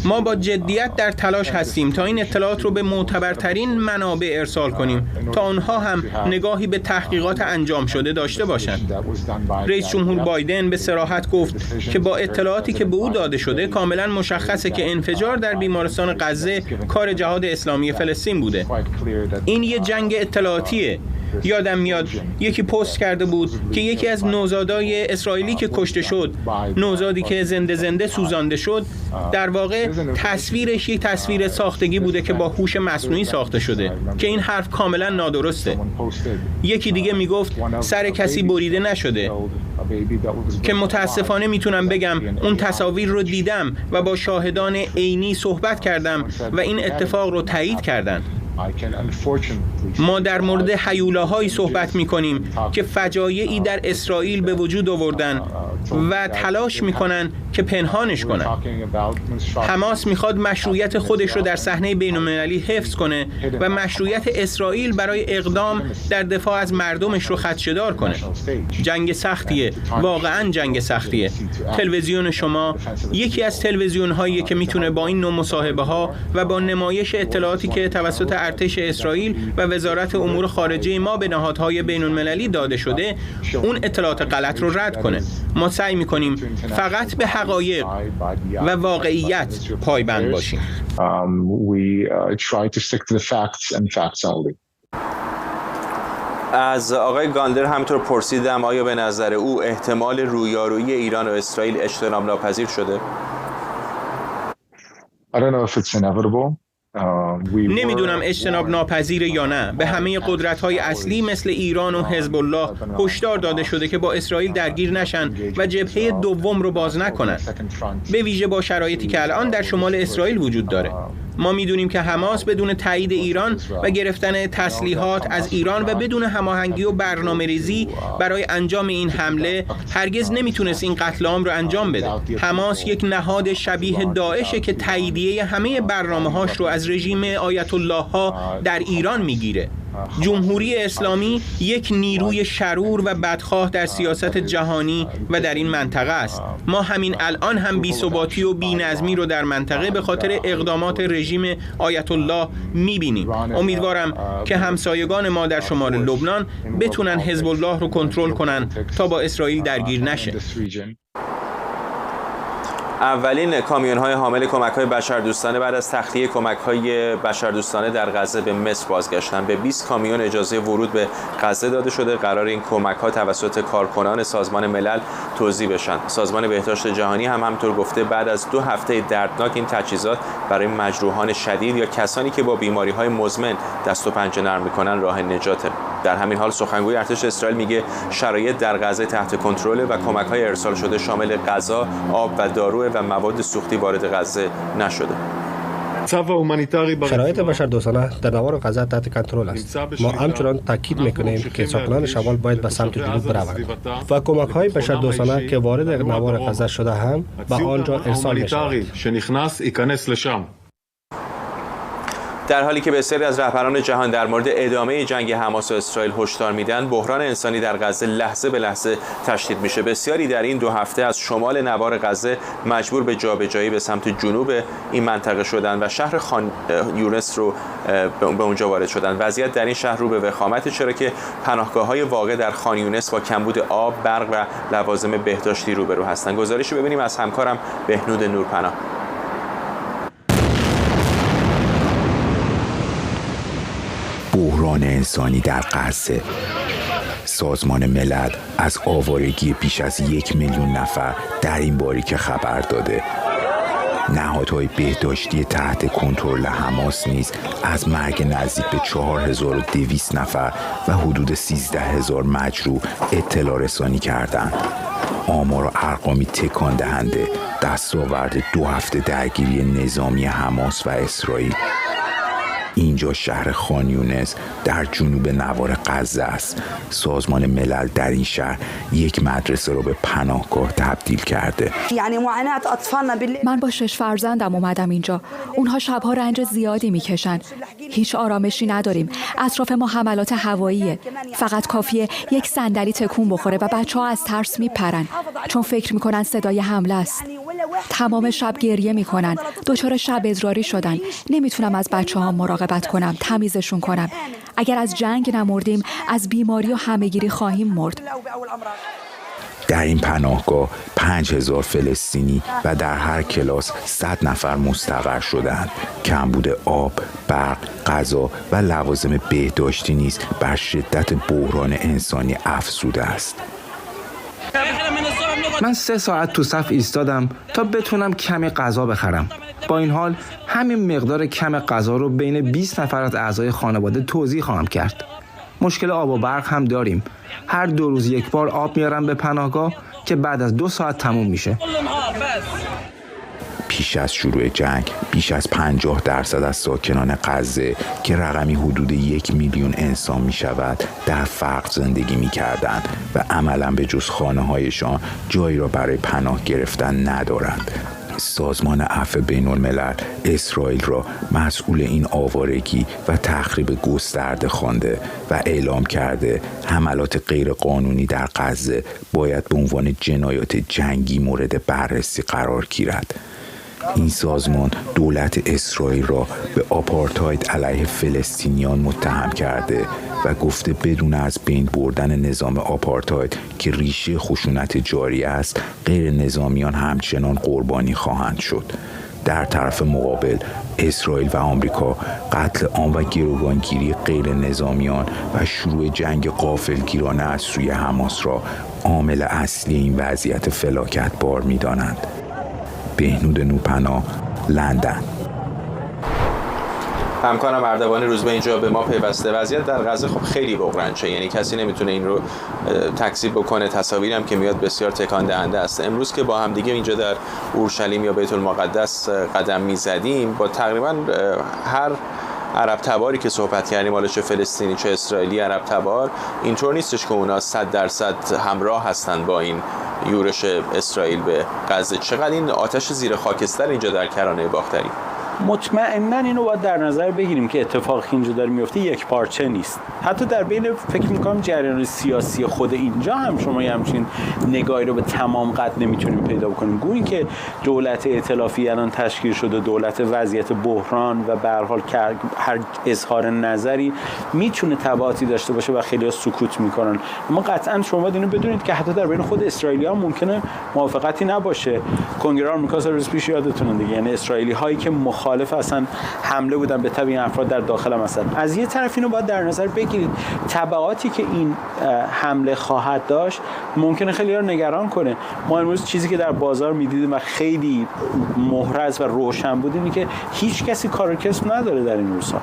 ما با جدیت در تلاش هستیم تا این اطلاعات رو به معتبرترین منابع ارسال کنیم تا آنها هم نگاهی به تحقیقات انجام شده داشته باشند. رئیس جمهور بایدن به صراحت گفت که با اطلاعاتی که به او داده شده کاملا مشخصه که انفجار در بیمارستان غزه کار جهاد اسلامی فلسطین بوده. این یه جنگ اطلاعاتیه. یادم میاد یکی پست کرده بود که یکی از نوزادای اسرائیلی که کشته شد، نوزادی که زنده سوزانده شد، در واقع تصویرش یک تصویر ساختگی بوده که با هوش مصنوعی ساخته شده که این حرف کاملا نادرسته. یکی دیگه میگفت سر کسی بریده نشده که متاسفانه میتونم بگم اون تصاویر رو دیدم و با شاهدان عینی صحبت کردم و این اتفاق رو تایید کردن. ما در مورد هیولاهایی صحبت می‌کنیم که فجایعی در اسرائیل به وجود آوردن و تلاش می‌کنن که پنهانش کنن. حماس می‌خواد مشروعیت خودش رو در صحنه بین‌المللی حفظ کنه و مشروعیت اسرائیل برای اقدام در دفاع از مردمش رو خدشه‌دار کنه. جنگ سختیه، واقعاً جنگ سختیه. تلویزیون شما یکی از تلویزیون‌هایی که میتونه با این نوع مصاحبه‌ها و با نمایش اطلاعاتی که توسط ارتش اسرائیل و وزارت امور خارجه ما به نهادهای بین‌المللی داده شده، اون اطلاعات غلط رو رد کنه. ما سعی می‌کنیم فقط به حقایق و واقعیت پایبند باشیم. We try to stick to the facts and facts only. از آقای گاندر همینطور پرسیدم آیا به نظر او احتمال رویارویی ایران و اسرائیل اجتناب ناپذیر شده؟ I don't know if it's inevitable. نمیدونم اجتناب ناپذیر یا نه. به همه قدرت‌های اصلی مثل ایران و حزب الله هشدار داده شده که با اسرائیل درگیر نشن و جبهه دوم رو باز نکنن. به ویژه با شرایطی که الان در شمال اسرائیل وجود داره. ما میدونیم که حماس بدون تایید ایران و گرفتن تسلیحات از ایران و بدون هماهنگی و برنامه‌ریزی برای انجام این حمله هرگز نمیتونست این قتل عام رو انجام بده. حماس یک نهاد شبیه داعشه که تاییدیه همه برنامه‌هاش رو از رژیم آیت الله ها در ایران میگیره. جمهوری اسلامی یک نیروی شرور و بدخواه در سیاست جهانی و در این منطقه است. ما همین الان هم بی‌ثباتی و بی‌نظمی رو در منطقه به خاطر اقدامات رژیم آیت الله می‌بینیم. امیدوارم که همسایگان ما در شمال لبنان بتونن حزب الله رو کنترل کنن تا با اسرائیل درگیر نشه. اولین کامیون‌های حامل کمک‌های بشردوستانه بعد از تخلیه کمک‌های بشردوستانه در غزه به مصر بازگشتند. به 20 کامیون اجازه ورود به غزه داده شده. قرار این کمک‌ها توسط کارکنان سازمان ملل توزیع بشن. سازمان بهداشت جهانی هم همونطور گفته بعد از 2 هفته دردناک این تجهیزات برای مجروحان شدید یا کسانی که با بیماری‌های مزمن دست و پنجه نرم می‌کنن راه نجاته. در همین حال سخنگوی ارتش اسرائیل میگه شرایط در غزه تحت کنترل و کمک‌های ارسال شده شامل غذا، آب و دارو و مواد سوختی وارد غزه نشده. شرایط بشردوستانه در نوار غزه تحت کنترل است. ما همچنان تاکید میکنیم که ساکنان شمال باید به سمت جنوب بروند و کمک‌های بشردوستانه که وارد نوار غزه شده هم به آنجا ارسال می‌شود. در حالی که بسیاری از رهبران جهان در مورد ادامه جنگ حماس و اسرائیل هشدار میدن، بحران انسانی در غزه لحظه به لحظه تشدید میشه. بسیاری در این 2 هفته از شمال نوار غزه مجبور به جابجایی به سمت جنوب این منطقه شدن و شهر خان یونس رو به اونجا وارد شدن. وضعیت در این شهر رو به وخامت، چرا که پناهگاه‌های واقع در خان یونس با کمبود آب، برق و لوازم بهداشتی روبرو هستند. گزارشی ببینیم از همکارم بهنود نورپناه. بحران انسانی در غزه. سازمان ملل از آوارگی بیش از 1 میلیون نفر در این باریکه خبر داده. نهادهای بهداشتی تحت کنترل حماس نیز از مرگ نزدیک به 4200 نفر و حدود 13000 مجروح اطلاع رسانی کردند. آمار و ارقامی تکان دهنده دستاورد 2 هفته درگیری نظامی حماس و اسرائیل. اینجا شهر خان یونس در جنوب نوار غزه است. سازمان ملل در این شهر یک مدرسه رو به پناهگاه تبدیل کرده. من با 6 فرزندم اومدم اینجا. اونها شبها رنج زیادی میکشن. هیچ آرامشی نداریم. اطراف ما حملات هواییه. فقط کافیه یک صندلی تکون بخوره و بچه‌ها از ترس میپرن چون فکر میکنن صدای حمله است. تمام شب گریه میکنن. دچار شب اضطراری شدن. نمیتونم از بچه‌ها مراقبت کنم، تمیزشون کنم. اگر از جنگ نمردیم، از بیماری و همه‌گیری خواهیم مرد. در این پناهگاه 5000 فلسطینی و در هر کلاس 100 نفر مستقر شدند. کمبود آب، برق، غذا و لوازم بهداشتی نیز بر شدت بحران انسانی افزوده است. من 3 ساعت تو صف ایستادم تا بتونم کمی غذا بخرم. با این حال همین مقدار کم غذا رو بین 20 نفر از اعضای خانواده توزیع خواهم کرد. مشکل آب و برق هم داریم. هر 2 روز یک بار آب میارم به پناهگاه که بعد از 2 ساعت تموم میشه. پیش از شروع جنگ بیش از 50% از ساکنان غزه که رقمی حدود 1 میلیون انسان می شود در فقر زندگی می کردند و عملاً به جز خانه هایشان جایی را برای پناه گرفتن ندارند. سازمان عفو بین الملل اسرائیل را مسئول این آوارگی و تخریب گسترده خوانده و اعلام کرده حملات غیرقانونی در غزه باید به عنوان جنایات جنگی مورد بررسی قرار گیرد. این سازمان دولت اسرائیل را به آپارتاید علیه فلسطینیان متهم کرده و گفته بدون از بین بردن نظام آپارتاید که ریشه خشونت جاری است، غیر نظامیان همچنان قربانی خواهند شد. در طرف مقابل اسرائیل و آمریکا قتل عام و گروگانگیری غیر نظامیان و شروع جنگ غافلگیرانه از سوی حماس را عامل اصلی این وضعیت فلاکتبار می‌دانند. بهنود نورپناه، لندن. همکارم اردوان روزبه اینجا به ما پیوسته. وضعیت در غزه خب خیلی بغرنچه، یعنی کسی نمیتونه این رو تکذیب بکنه. تصاویری هم که میاد بسیار تکان دهنده است. امروز که با هم دیگه اینجا در اورشلیم یا بیت المقدس قدم میزدیم، با تقریبا هر عرب تباری که صحبت کردیم، حالا چه فلسطینی چه اسرائیلی عرب تبار، اینطور نیستش که اونا 100% همراه هستن با این یورش اسرائیل به غزه. چقدر این آتش زیر خاکستر اینجا در کرانه باختری؟ مطمئنا اینو باید در نظر بگیریم که اتفاقی اینجا داره میفته یک پارچه نیست. حتی در بین فکر میکنم جریان سیاسی خود اینجا هم شما همچین نگاهی رو به تمام قد نمیتونیم پیدا بکنیم. گویی که دولت ائتلافی الان تشکیل شده، دولت وضعیت بحران و به هر حال هر اظهار نظری میتونه تبعاتی داشته باشه و خیلی‌ها سکوت میکنن. اما قطعا شما باید اینو بدونید که حتی در بین خود اسرائیلی‌ها ممکنه موافقتی نباشه. کنگره آمریکا روز پیش یادتونه دیگه، یعنی اسرائیلی هایی که مخالف اصلا حمله بودن به تبع این افراد در داخل مثلا. از یه طرف اینو باید در نظر بگیرید، تبعاتی که این حمله خواهد داشت ممکنه خیلی رو نگران کنه. ما امروز چیزی که در بازار میدیدیم و خیلی محرز و روشن بود اینه که هیچ کسی کار و کسب نداره در این روزها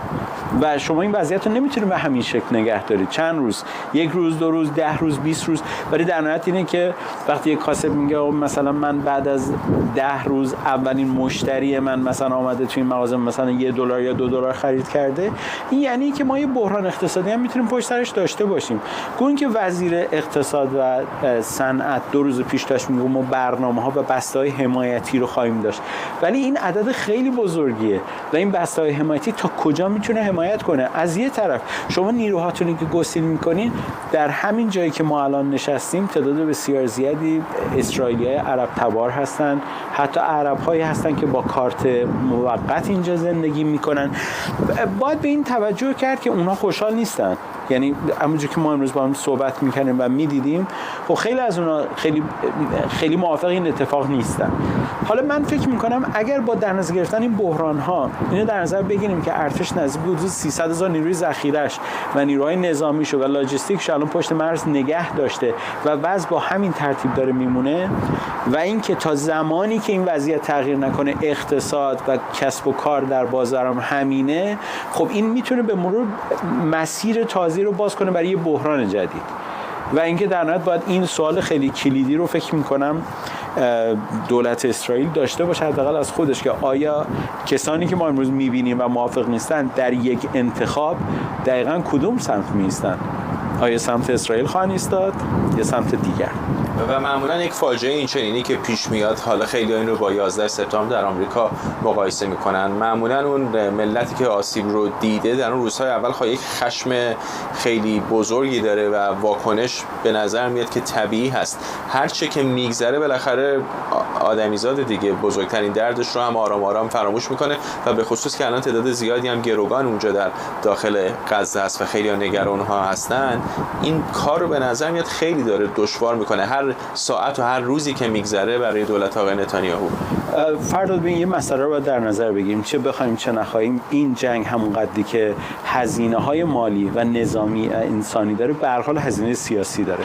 و شما این وضعیت رو نمیتونید به همین شکل نگه دارید. چند روز، یک روز، 2 روز، 10 روز، 20 روز، ولی در نهایت اینه که وقتی یک کاسب میگه مثلا من بعد از 10 روز اولین مشتری من مثلا آمده توی این مغازه مثلا $1 یا $2 خرید کرده، این یعنی که ما یه بحران اقتصادی هم میتونیم پشت سرش داشته باشیم. گویا که وزیر اقتصاد و صنعت 2 روز پیش داشت میگه ما برنامه‌ها و بسته‌های حمایتی رو خواهیم داشت، ولی این عدد خیلی بزرگیه و این بسته‌های حمایتی تا کجا میتونه حمایت کنه؟ از یه طرف شما نیروهاتونی که گسیل میکنین در همین جایی که ما الان نشستیم تعداد بسیار زیادی اسرائیلیای عرب تبار هستن، حتی عرب‌هایی هستن که با کارت موقت اینجا زندگی میکنن. باید به این توجه کرد که اونها خوشحال نیستن. یعنی همونجوری که ما امروز با هم صحبت میکنیم و میدیدیم، خب خیلی از اونها خیلی موافق این اتفاق نیستن. حالا من فکر میکنم اگر با در نظر گرفتن این بحران ها اینو در نظر بگیریم که ارتش نزدیک حدود 300,000 نیروی ذخیره‌اش و نیروهای نظامیش و لاجستیکش الان پشت مرز نگه داشته و وضع با همین ترتیب داره میمونه و اینکه تا زمانی که این وضعیت تغییر نکنه اقتصاد و کسب و کار در بازار هم همینه، خب این میتونه به مرور مسیر تازه رو باز کنه برای یه بحران جدید. و اینکه در نهایت باید این سوال خیلی کلیدی رو فکر میکنم دولت اسرائیل داشته باشه، حداقل از خودش، که آیا کسانی که ما امروز میبینیم و موافق نیستن در یک انتخاب دقیقاً کدوم سمت میستن؟ آیا سمت اسرائیل خواهند ایستاد یا سمت دیگر؟ و معمولا یک فاجعه این چنینی که پیش میاد، حالا خیلی این رو با 11 سپتامبر در آمریکا مقایسه میکنن، معمولا اون ملتی که آسیب رو دیده در اون روزهای اول خواهی یک خشم خیلی بزرگی داره و واکنش به نظر میاد که طبیعی هست. هرچه که میگذره بالاخره آدمیزاد دیگه بزرگترین دردش رو هم آرام آرام فراموش میکنه و به خصوص که الان تعداد زیادی هم گروگان اونجا در داخل غزه هست و خیلی ها نگران ها هستن. این کار رو به نظر میاد خیلی داره دشوار میکنه هر ساعت و هر روزی که میگذره برای دولت آقای نتانیاهو. فرداد ببین، یه مسئله رو باید در نظر بگیریم، چه بخوایم چه نخواهیم این جنگ همون قدری که هزینه‌های مالی و نظامی انسانی داره، به هر حال هزینه سیاسی داره.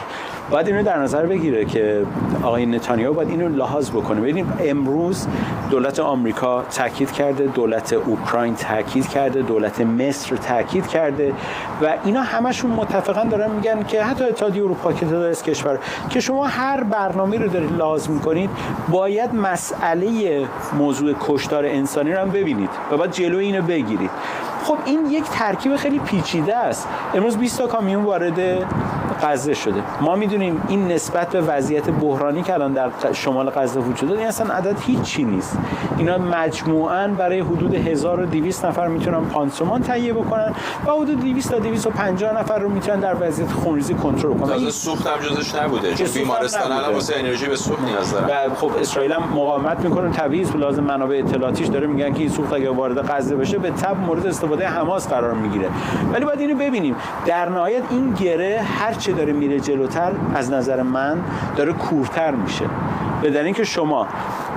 باید اینو در نظر بگیره که آقای نتانیاهو باید اینو لحاظ بکنه. ببینیم امروز دولت آمریکا تاکید کرده، دولت اوکراین تاکید کرده، دولت مصر تاکید کرده و اینا همشون متفقاً دارن میگن که حتی اتحادیه اروپا که تعداد از کشور که شما هر برنامه‌ای رو دارید لحاظ می‌کنید باید مسئله موضوع کشتار انسانی رو هم ببینید و باید جلوی اینو بگیرید. خب این یک ترکیب خیلی پیچیده است. امروز 20 تا کامیون وارد غزه شده. ما میدونیم این نسبت به وضعیت بحرانی که الان در شمال غزه وجود داره، این اصلا عدد هیچی نیست. اینا مجموعاً برای حدود 1200 نفر میتونن پانسمان تهیه بکنن و حدود 200 تا 250 نفر رو میتونن در وضعیت خونریزی کنترل کنن. تازه سوخت هم جزش نبوده، چون بیمارستان الان واسه انرژی به سوخت نیاز داره. و خب اسرائیل هم مقاومت میکنه، طبیعیه به لازم منابع اطلاعاتیش داره میگن که این سوخت اگه وارد غزه بشه به تبع مورد استفاده حماس قرار میگیره. ولی باید اینو ببینیم در نهایت این گره هر چه داره میره جلوتر از نظر من داره کورتر میشه. به دلیل اینکه شما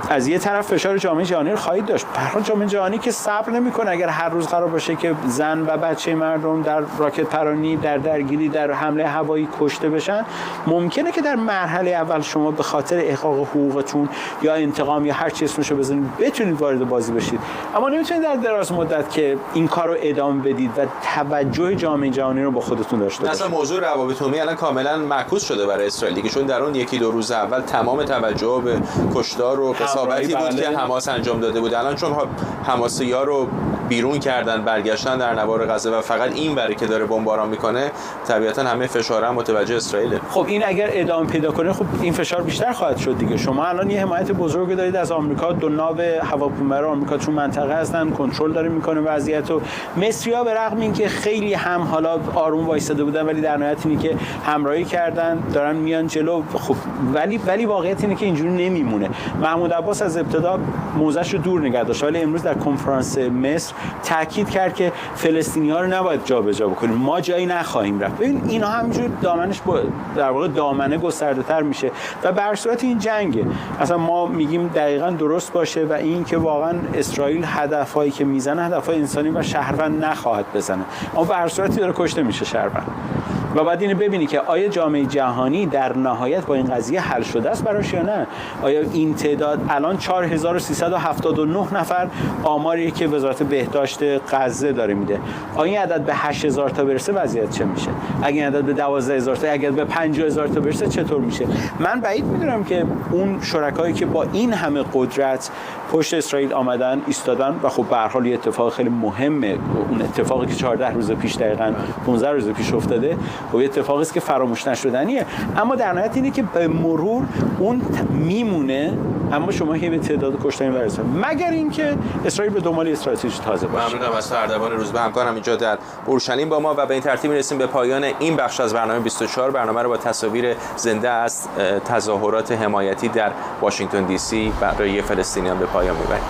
از یه طرف فشار جامعه جهانی رو خواهید داشت. به هر حال جامعه جهانی که صبر نمی‌کنه اگر هر روز قرار باشه که زن و بچه مردم در راکت پرانی، در درگیری، در حمله هوایی کشته بشن. ممکنه که در مرحله اول شما به خاطر احقاق حقوقتون یا انتقام یا هر چی اسمشو بزنید بتونید وارد بازی بشید، اما نمیتونید در دراز مدت که این کارو ادامه بدید و توجه جامعه جهانی رو با خودتون داشته باشید. اصلا موضوع روابط عمومی الان کاملا معکوس شده برای اسرائیل دیگه، چون در اون یکی دو روز اول تمام توجه به کشتار و قساوتی بود که حماس انجام داده بود. الان چون حماسی‌ها رو بیرون کردن، برگشتن در نوار غزه و فقط این بره که داره بمباران میکنه، طبیعتا همه فشار هم متوجه اسرائیل. خب این اگر ادامه پیدا کنه خب این فشار بیشتر خواهد شد دیگه. شما الان یه حمایت بزرگ دارید از آمریکا، دو ناو هواپیمابر آمریکا تو منطقه هستن، کنترل داره میکنه وضعیتو. مصری‌ها به رغم اینکه خیلی هم حالا آروم وایساده بودن ولی در نهایت اینه که همراهی کردن، دارن میان جلو. خب ولی واقعیت اینه که اینجوری نمیمونه. محمود عباس از ابتدا موضعش رو دور نگه داشت، ولی امروز در کنفرانس مصر تاکید کرد که فلسطینی‌ها رو نباید جابجا بکنیم، ما جایی نخواهیم رفت. ببین اینا همینجور دامنش در واقع دامنه گسترده‌تر میشه و به هر صورت این جنگه. اصلا ما میگیم دقیقاً درست باشه و این که واقعاً اسرائیل هدفایی که میزنه هدفای انسانی و شهروند نخواهد بزنه، اما به هر صورتی داره کشته میشه شهروند. و بعد اینو ببینی که آیا جامعه جهانی در نهایت با این قضیه حل شده است براش یا نه؟ آیا این تعداد الان 4379 نفر آماریه که وزارت بهداشت غزه داره میده، آیا این عدد به 8000 تا برسه وضعیت چه میشه؟ اگه این عدد به 12000 تا، اگه به 50000 تا برسه چطور میشه؟ من بعید میدونم که اون شرکایی که با این همه قدرت پشت اسرائیل آمدن ایستادن و خب به هر حال یه اتفاق خیلی مهمه، اون اتفاقی که 14 روز پیش دقیقاً 15 روز پیش افتاده خب اتفاقی است که فراموش نشدنیه، اما در نهایت اینه که به مرور اون میمونه، اما شما هی به تعداد کشته‌ای برسید، مگر اینکه اسرائیل به دنبال استراتژی تازه باشه. ممنونم از اردوان روزبه همکارم اینجا در اورشلیم با ما و به این ترتیب میرسیم به پایان این بخش از برنامه 24. برنامه رو با تصاویر زنده از تظاهرات حمایتی در واشنگتن دی سی برای فلسطینیان به پایان میبریم.